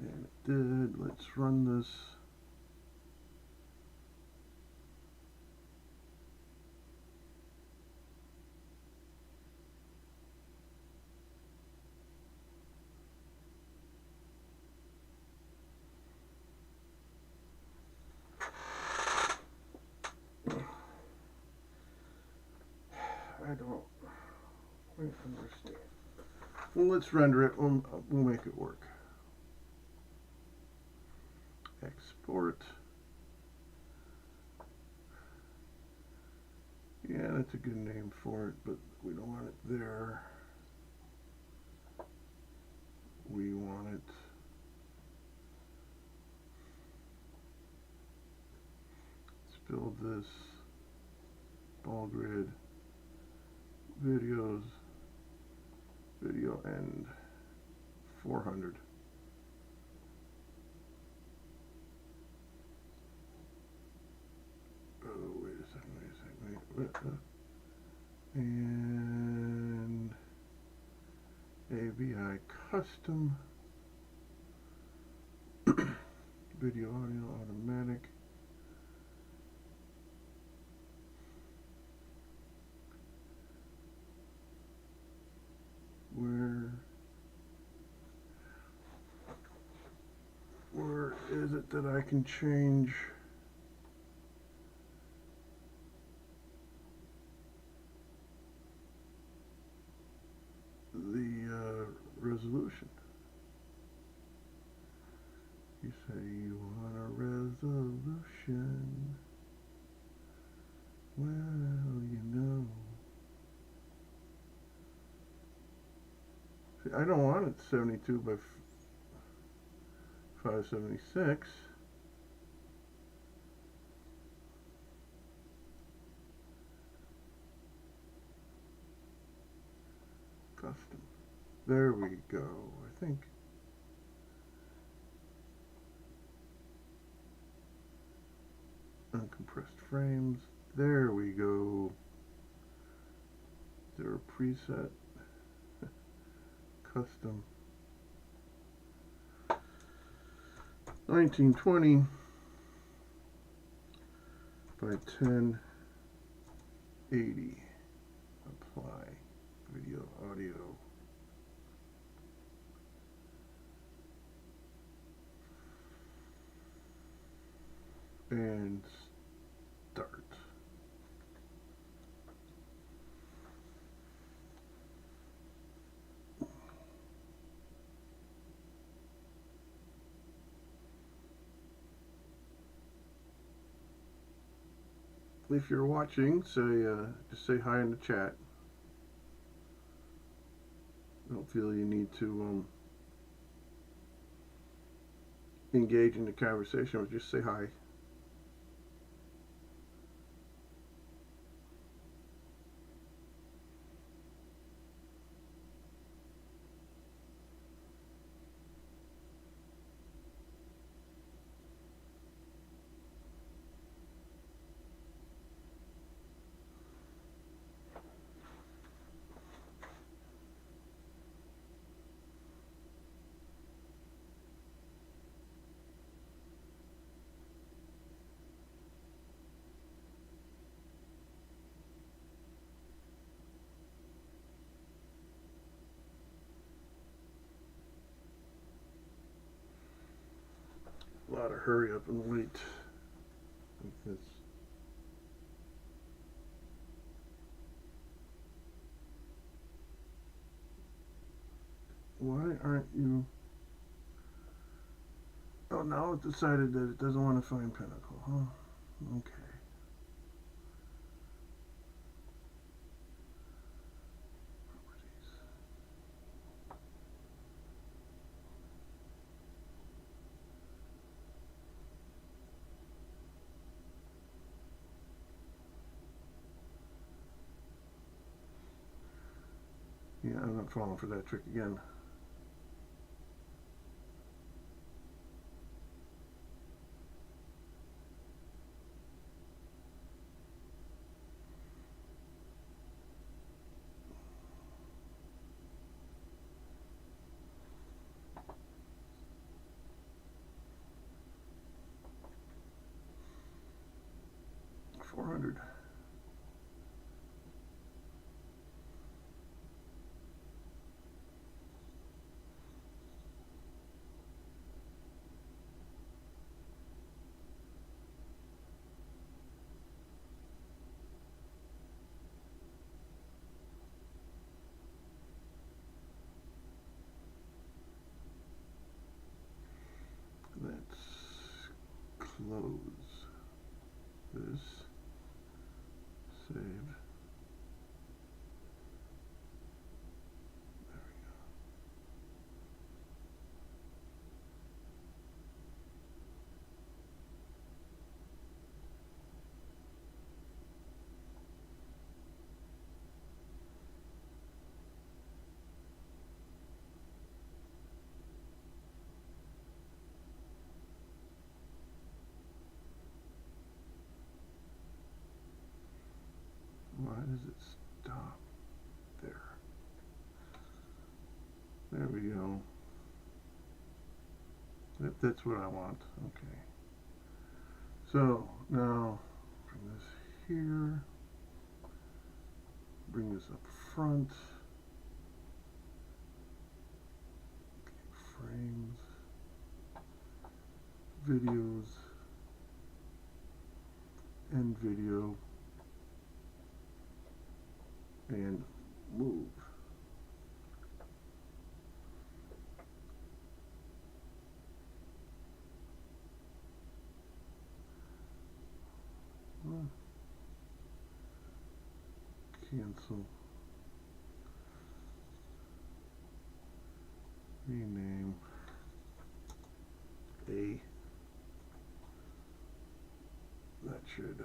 And it did. Let's run this. I don't quite understand. Well, let's render it. We'll make it work. Export. Yeah, that's a good name for it, but we don't want it there. We want it let's build this ball grid, videos, video end 400. Oh, wait a second, wait. And AVI custom video audio automatic. Where is it that I can change the resolution? You say you want a resolution. Well, you know. See, I don't want it 72 by 576. Custom. There we go. I think. Uncompressed frames. There we go. Is there a preset? Custom. 1920 by 1080. Apply video, audio. And start. If you're watching, just say hi in the chat. Don't feel you need to engage in the conversation, but just say hi. A lot of hurry up and wait. Like this. Why aren't you? Oh, now it decided that it doesn't want to find Pinnacle, huh? Okay. Yeah, I'm not falling for that trick again. $400. Let's close this. Save. There we go. Why does it stop there? There we go. That's what I want. Okay. So now bring this here. Bring this up front. Okay, frames. Videos. End video. And move. Cancel. Rename. A. That should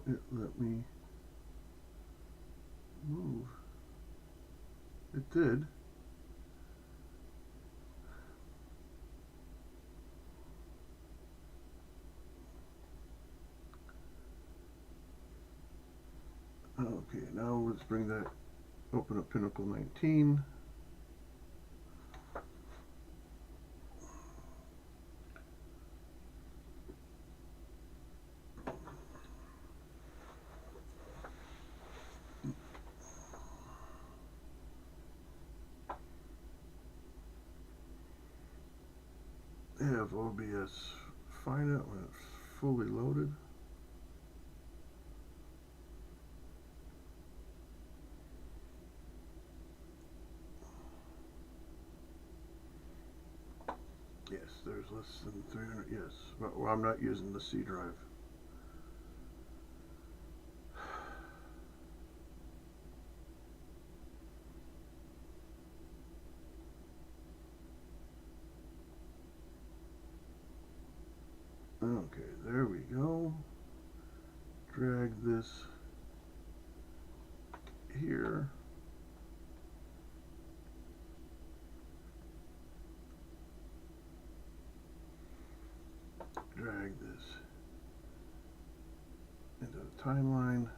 Will it let me move? It did. Okay, now let's bring that, open up Pinnacle 19. Have OBS find it when it's fully loaded. Yes, there's less than 300, yes, but well, I'm not using the C drive. Okay, there we go. Drag this here. Drag this into the timeline.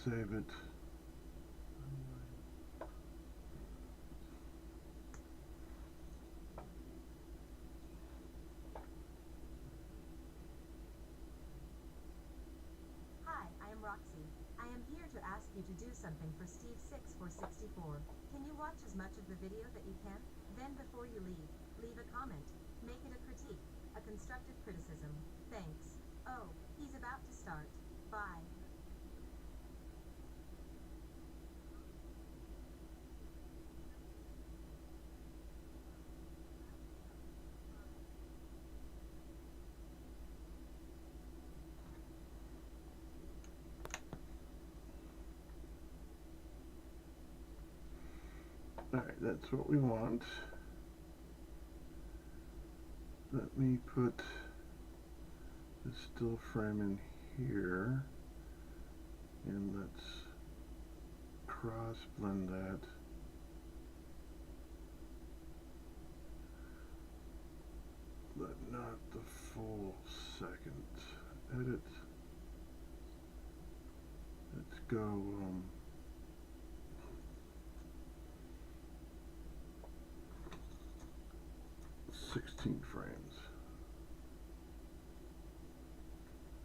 Save it. Hi, I am Roxy. I am here to ask you to do something for Steve 6 for 64. Can you watch as much of the video that you can? Then before you leave, leave a comment. Make it a critique, a constructive criticism. Thanks. Oh, he's about to start. Bye. Alright, that's what we want. Let me put the still frame in here, and let's cross blend that. But not the full second. Edit. Let's go 16 frames.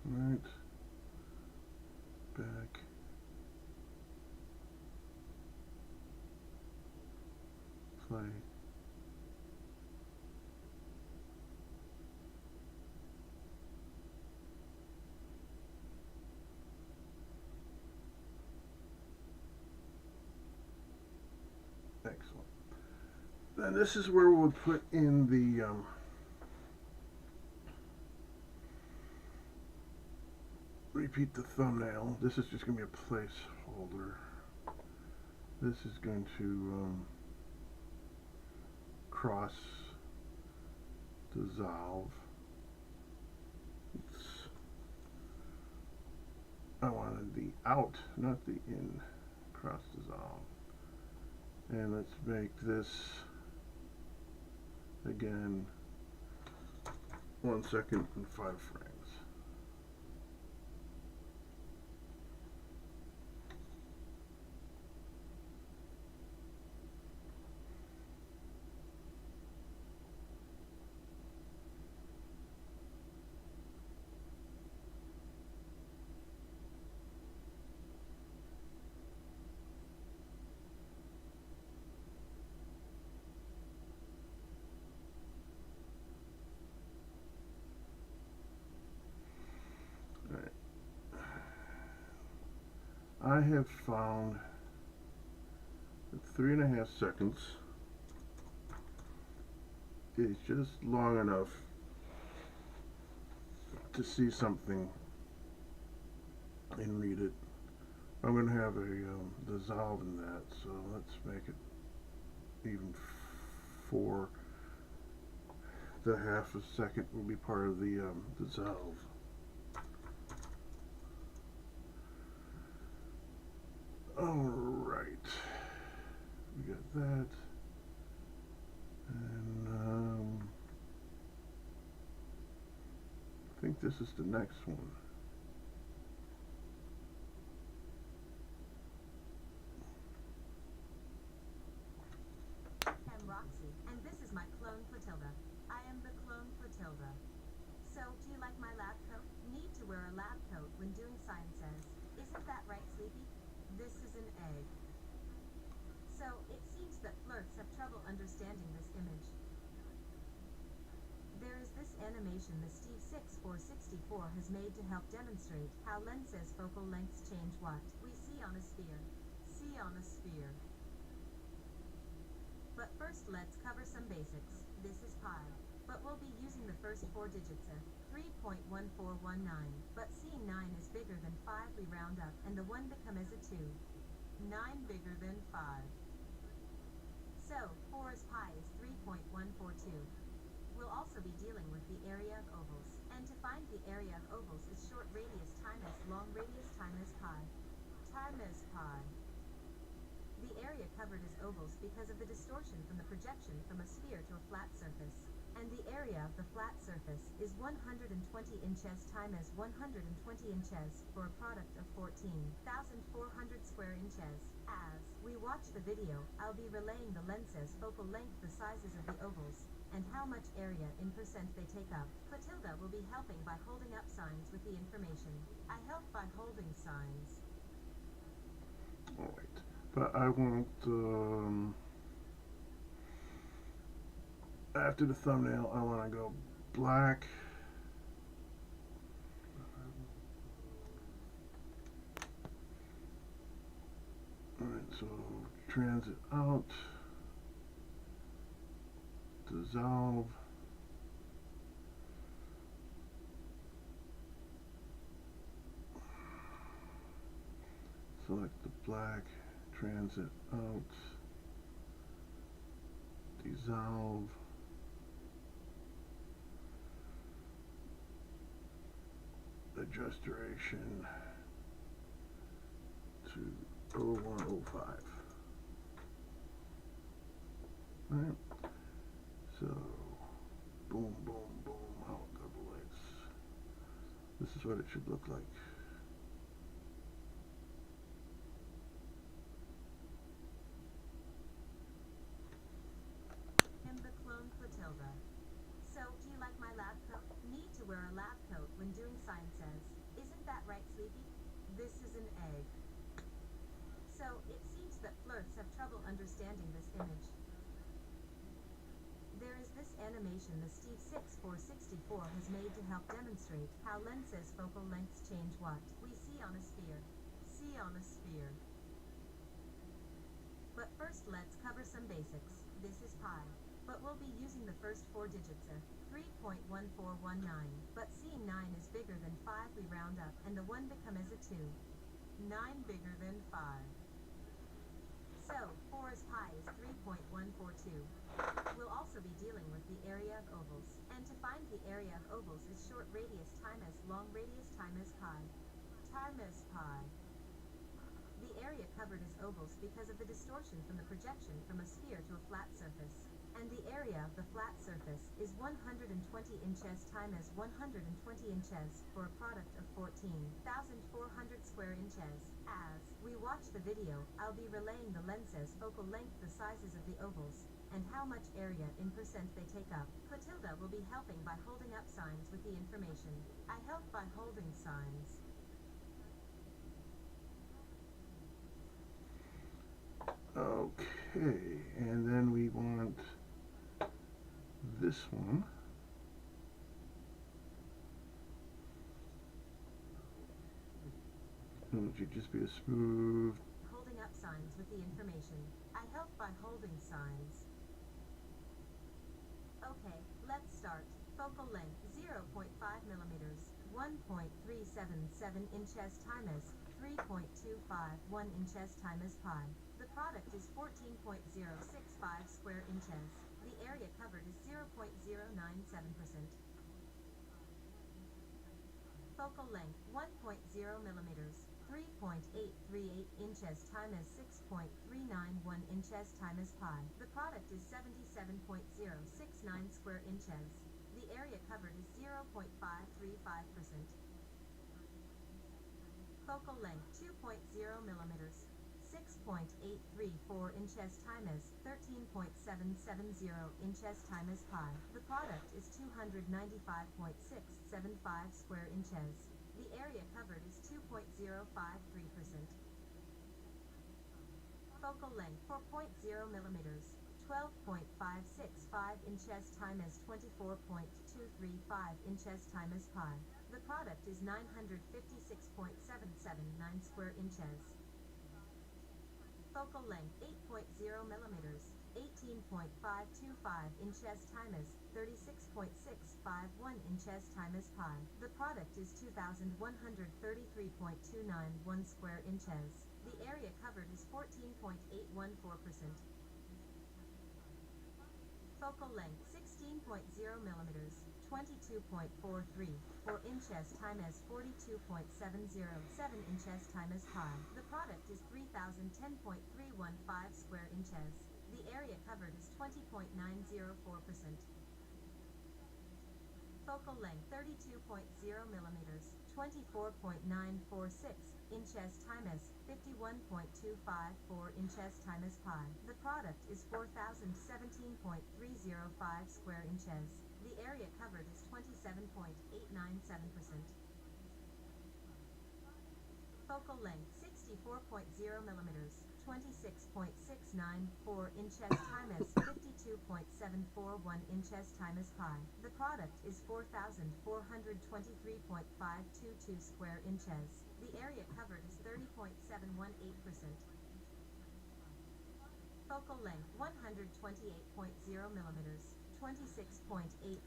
Right. Back. Play. Excellent. Then this is where we'll put in the repeat the thumbnail. This is just going to be a placeholder. This is going to cross dissolve. I wanted the out, not the in. Cross dissolve. And let's make this again 1 second and 5 frames. I have found that 3.5 seconds is just long enough to see something and read it. I'm going to have a dissolve in that, so let's make it even 4 the half a second will be part of the dissolve. Alright. We got that. And I think this is the next one. I'm Roxy, and this is my clone Clotilda. I am the clone Clotilda. So, do you like my lab coat? Need to wear a lab coat when doing sciences. Isn't that right, Sleepy? This is an egg. So, it seems that flirts have trouble understanding this image. There is this animation the Steve 6464 has made to help demonstrate how lenses focal lengths change what we see on a sphere. See on a sphere. But first let's cover some basics. This is pi, but we'll be using the first 4 digits of 3.1419. But seeing 9 is bigger than 5, we round up, and the 1 become as a 2. 9 bigger than 5. So, 4 as pi is 3.142. We'll also be dealing with the area of ovals. And to find the area of ovals is short radius times long radius times pi. Times pi. The area covered is ovals because of the distortion from the projection from a sphere to a flat surface. And the area of the flat surface is 120 inches times 120 inches for a product of 14,400 square inches. As we watch the video, I'll be relaying the lenses focal length, the sizes of the ovals, and how much area in percent they take up. Clotilda will be helping by holding up signs with the information. I help by holding signs. Alright. But I want, after the thumbnail, I want to go black. Alright, so transit out, dissolve, select the black, transit out, dissolve, adjust duration to 0105. Alright, so boom, boom, boom, how a couple lights. This is what it should look like. Clotilda. So, do you like my lab coat? Need to wear a lab coat when doing sciences. Isn't that right, Sleepy? This is an egg. So, it seems that flirts have trouble understanding this image. There is this animation the Steve 6464 has made to help demonstrate how lenses focal lengths change what we see on a sphere. See on a sphere. But first let's cover some basics. This is pi. But we'll be using the first 4 digits of 3.1419. But seeing 9 is bigger than 5, we round up, and the 1 become as a 2. 9 bigger than 5. So, 4 as pi is 3.142. We'll also be dealing with the area of ovals. And to find the area of ovals is short radius times long radius times pi. Times pi. The area covered is ovals because of the distortion from the projection from a sphere to a flat surface. And the area of the flat surface is 120 inches times 120 inches for a product of 14,400 square inches. As we watch the video, I'll be relaying the lenses focal length, the sizes of the ovals, and how much area in percent they take up. Clotilda will be helping by holding up signs with the information. I help by holding signs. Okay, and then we want this one. And it should just be a smooth. Holding up signs with the information. I help by holding signs. Okay, let's start. Focal length 0.5 millimeters, 1.377 inches times 3.251 inches times pi. The product is 14.065 square inches. The area area covered is 0.097%. Focal length 1.0 millimeters, 3.838 inches times 6.391 inches times pi. The product is 77.069 square inches. The area covered is 0.535%. Focal length 2.0 millimeters, 6.834 inches times 13.770 inches times pi. The product is 295.675 square inches. The area covered is 2.053%. Focal length 4.0 millimeters, 12.565 inches times 24.235 inches times pi. The product is 956.779 square inches. Focal length 8.0 millimeters, 18.525 inches times 36.651 inches times pi. The product is 2,133.291 square inches. The area covered is 14.814%. Focal length 16.0 millimeters, 22.434 inches times 42.707 inches times pi. The product is 3,010.315 square inches. The area covered is 20.904%. Focal length 32.0 millimeters, 24.946 inches times 51.254 inches times pi. The product is 4,017.305 square inches. The area covered is 27.897%. Focal length 64.0 millimeters, 26.694 inches times 52.741 inches times pi. The product is 4,423.522 square inches. The area covered is 30.718%. Focal length 128.0 millimeters, 26.830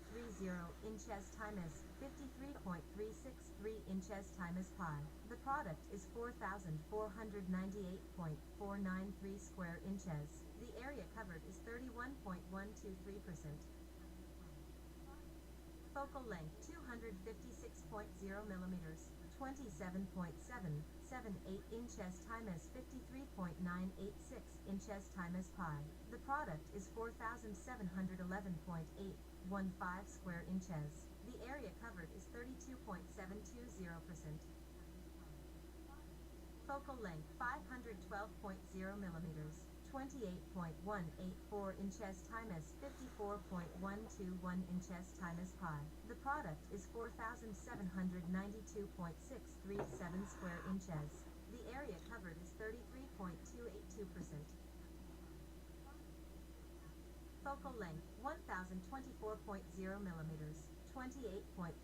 inches times 53.363 inches times pi. The product is 4,498.493 square inches. The area covered is 31.123%. Focal length 256.0 millimeters, 27.778 inches times 53.986 inches times pi. The product is 4,711.815 square inches. The area covered is 32.720%. Focal length 512.0 millimeters, 28.184 inches times 54.121 inches times pi. The product is 4,792.637 square inches. The area covered is 33.282%. Focal length 1,024.0 millimeters, 28.510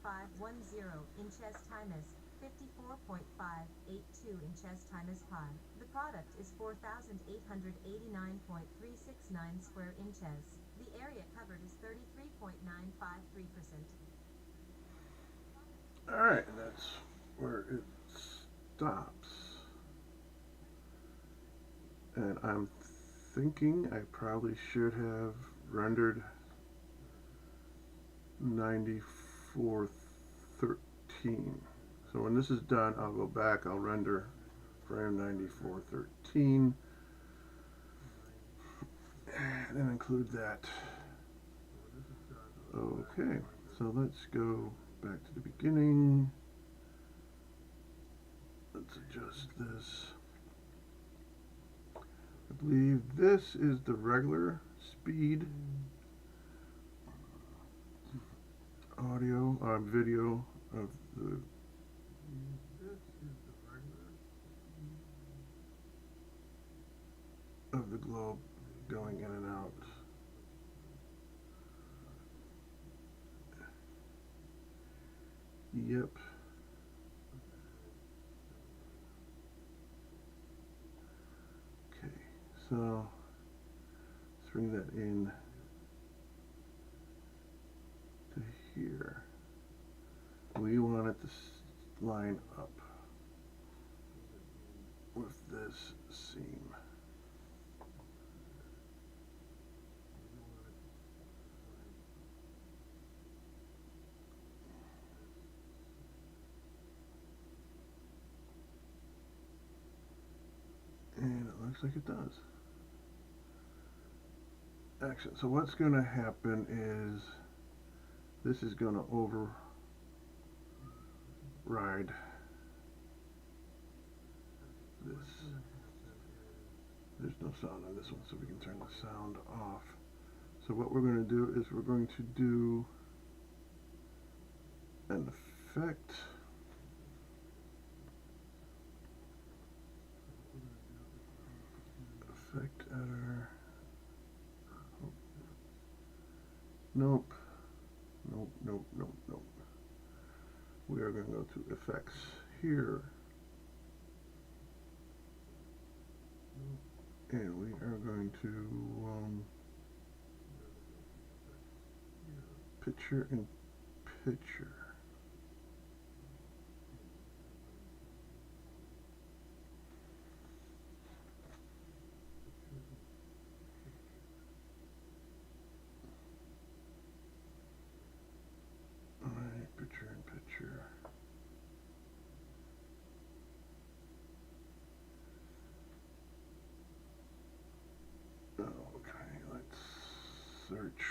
inches times 54.582 inches times pi. The product is 4,889.369 square inches. The area covered is 33.953%. Alright, and that's where it stops. And I'm thinking I probably should have rendered 9413. So when this is done, I'll go back, I'll render frame 9413 and then include that. Okay, so let's go back to the beginning. Let's adjust this. I believe this is the regular speed audio, video of the globe going in and out. Yep. Okay, so let's bring that in to here. We want it to line up with this seam. looks like it does. Excellent. So what's going to happen is this is going to override this. There's no sound on this one, so we can turn the sound off. So what we're going to do is we're going to do an effect. Effect editor. Oh. Nope. Nope, nope, nope, nope. We are going to go to effects here. And we are going to picture in picture. Alright, picture in picture. Okay, let's search.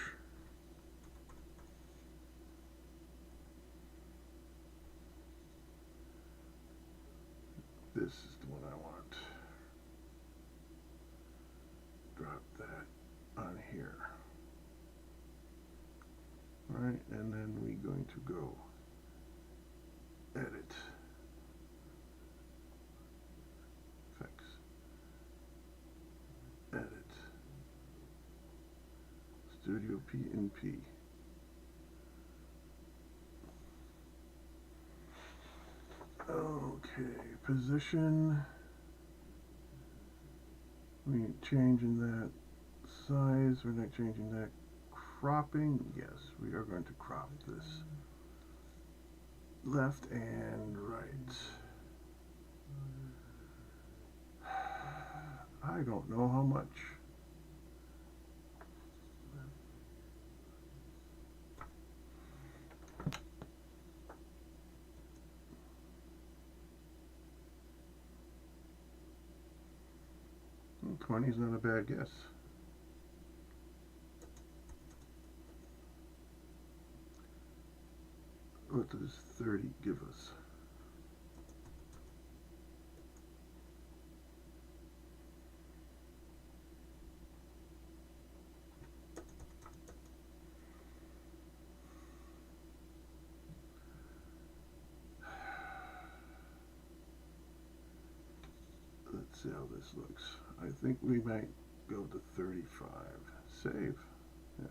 This is the one I want. Drop that on here. Alright, and then we're going to go edit. Effects. Edit. Studio PNP. Okay, position. We ain't changing that size. We're not changing that cropping. Yes, we are going to crop this left and right. I don't know how much. Hmm, 20 is not a bad guess. What does 30 give us? Let's see how this looks. I think we might go to 35. Save. Yes.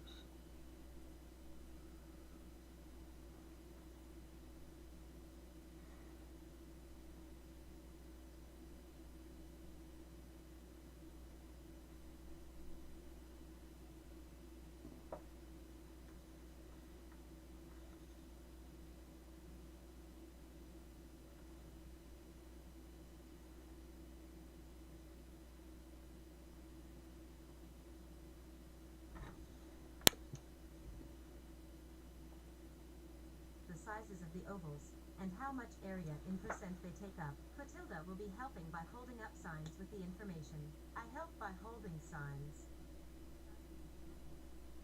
Sizes of the ovals, and how much area in percent they take up. Clotilda will be helping by holding up signs with the information. I help by holding signs.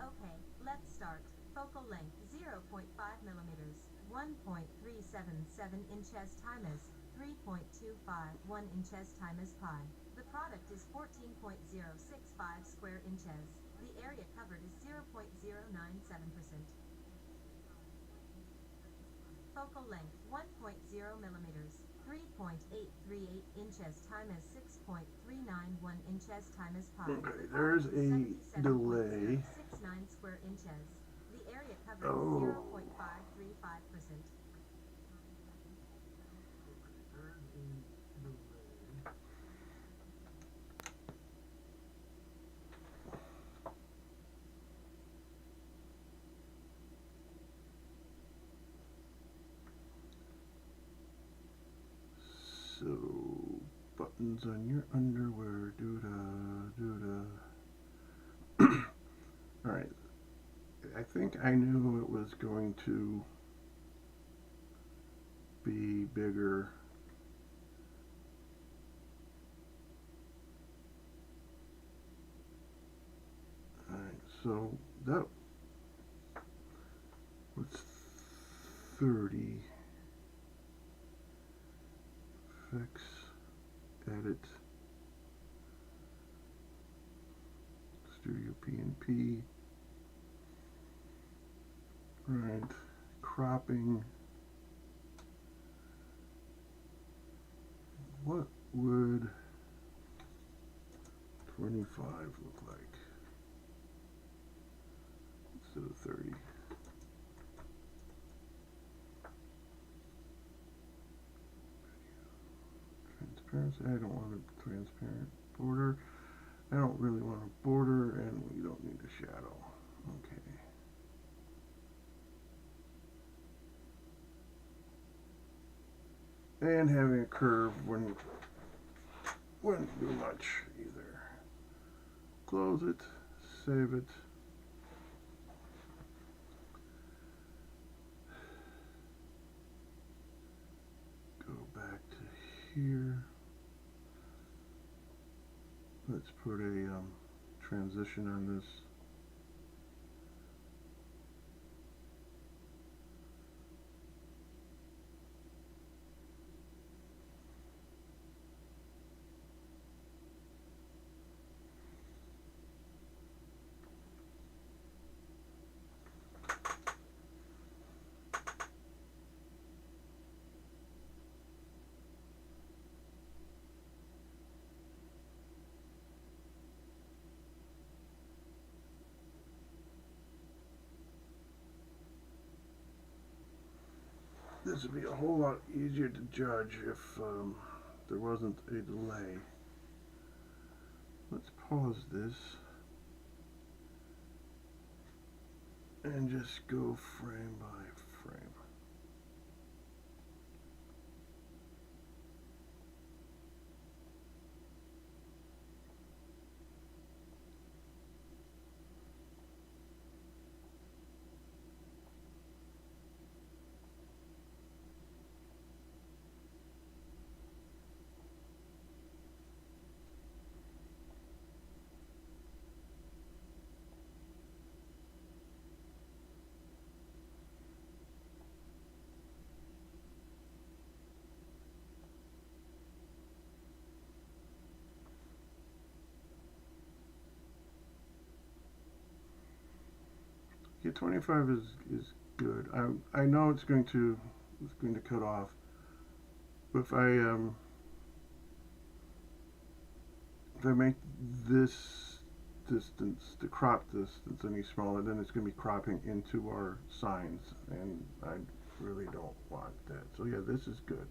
Okay, let's start. Focal length 0.5 millimeters, 1.377 inches times 3.251 inches times pi. The product is 14.065 square inches. The area covered is 0.097%. Focal length 1.0 millimeters, 3.838 inches times 6.391 inches times pi. Okay, there's a delay. 69 square inches. The area covered Oh. is 0.535%. So, buttons on your underwear, Alright, I think I knew it was going to be bigger So that was 30. Fix, edit, Studio PNP. Right, cropping. What would 25 look like instead of 30? Transparency, I don't want a transparent border. I don't really want a border, and we don't need a shadow. Okay. And having a curve wouldn't do much either. Close it, save it. Go back to here. Let's put a transition on this. This would be a whole lot easier to judge if there wasn't a delay. Let's pause this and just go frame by frame. Yeah, 25 is good. I know it's going to cut off, but if I make this distance, the crop distance, any smaller, then it's going to be cropping into our signs, and I really don't want that. So yeah, this is good.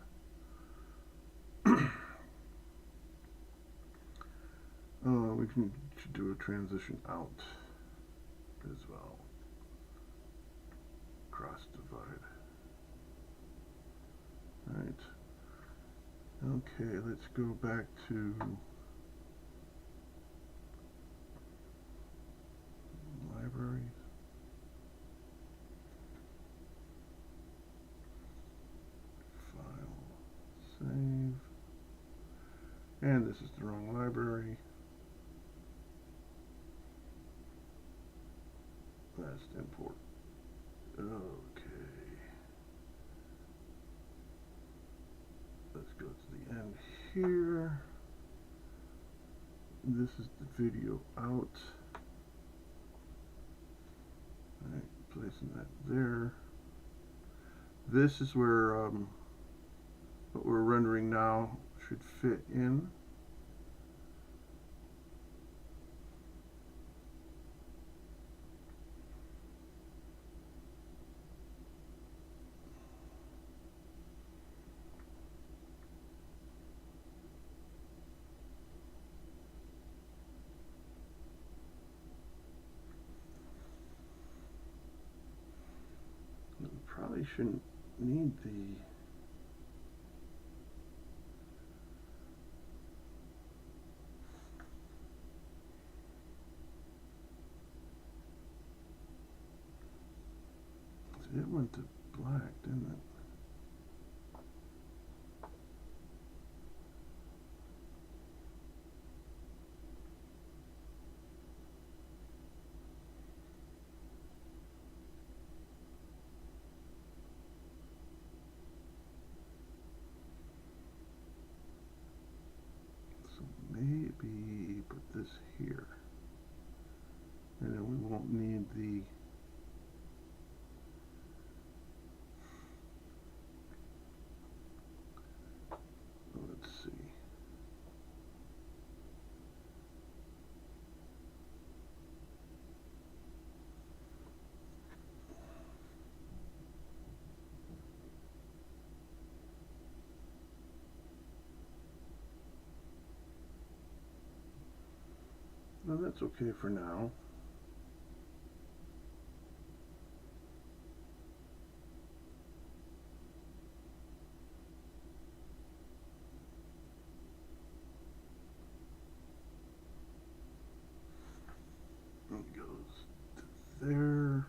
We should do a transition out as well. Cross divide. Right. Okay, let's go back to libraries. File, save. And this is the wrong library. Last import. Okay. Let's go to the end here. This is the video out. Alright, placing that there. This is where what we're rendering now should fit in. Probably shouldn't need the it went to black, didn't it? won't need the let's see. Well, that's okay for now. It goes to there.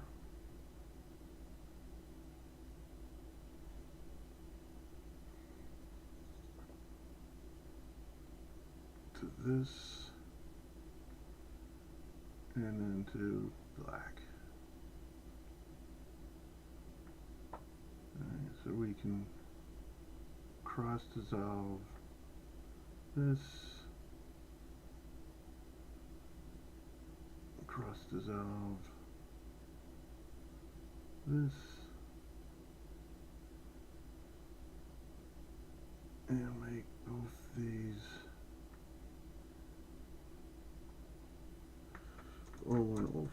To this. And then to black. Alright, so we can cross dissolve this, cross dissolve this, and make both these 0105.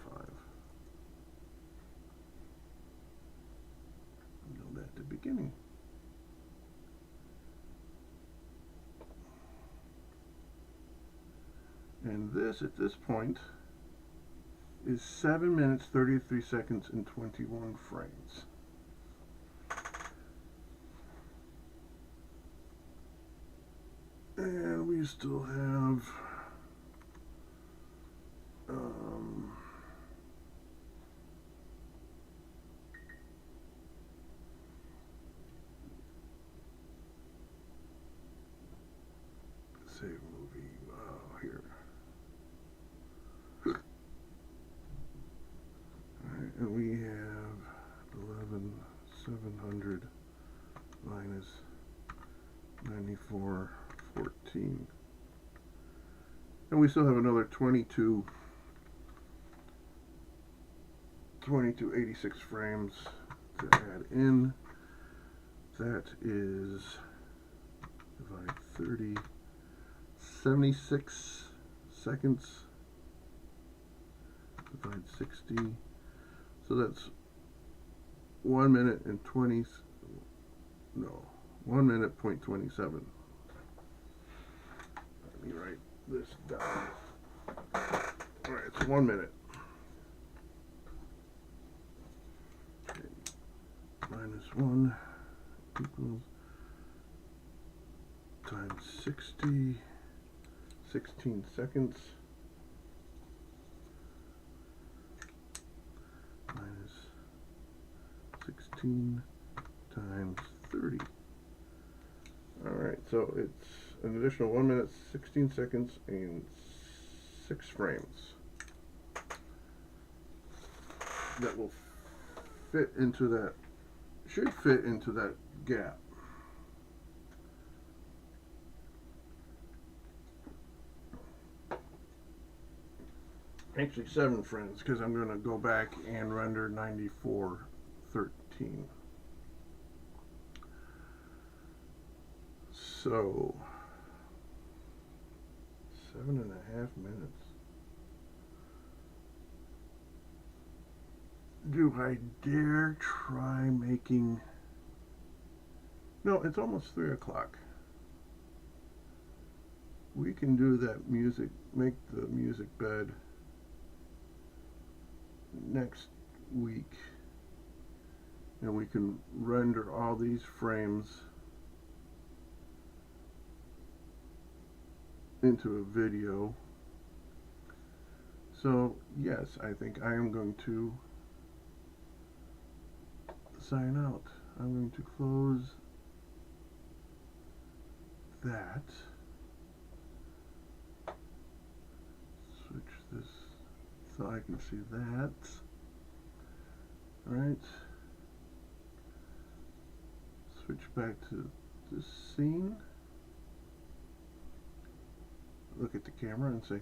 Know that at the beginning. And this, at this point, is 7 minutes, 33 seconds, and 21 frames. And we still have save movie here. Alright, and we have 11,700 minus 9414. And we still have another 2286 frames to add in. That is divide 30, 76 seconds, divide 60, so that's 1 minute and 20, no, 1 minute point 27. Let me write this down. Alright, it's 1 minute. Okay. Minus 1 equals times 60, 16 seconds, minus 16 times 30. Alright, so it's an additional 1 minute, 16 seconds, and 6 frames. That will fit into that, should fit into that gap. Actually 7 frames, because I'm going to go back and render 9413. So 7.5 minutes. Do I dare try making... No, it's almost 3 o'clock. We can do that music, make the music bed next week, and we can render all these frames into a video. So yes, I think I am going to sign out. I'm going to close that, switch this so I can see that. Alright, switch back to this scene, look at the camera and say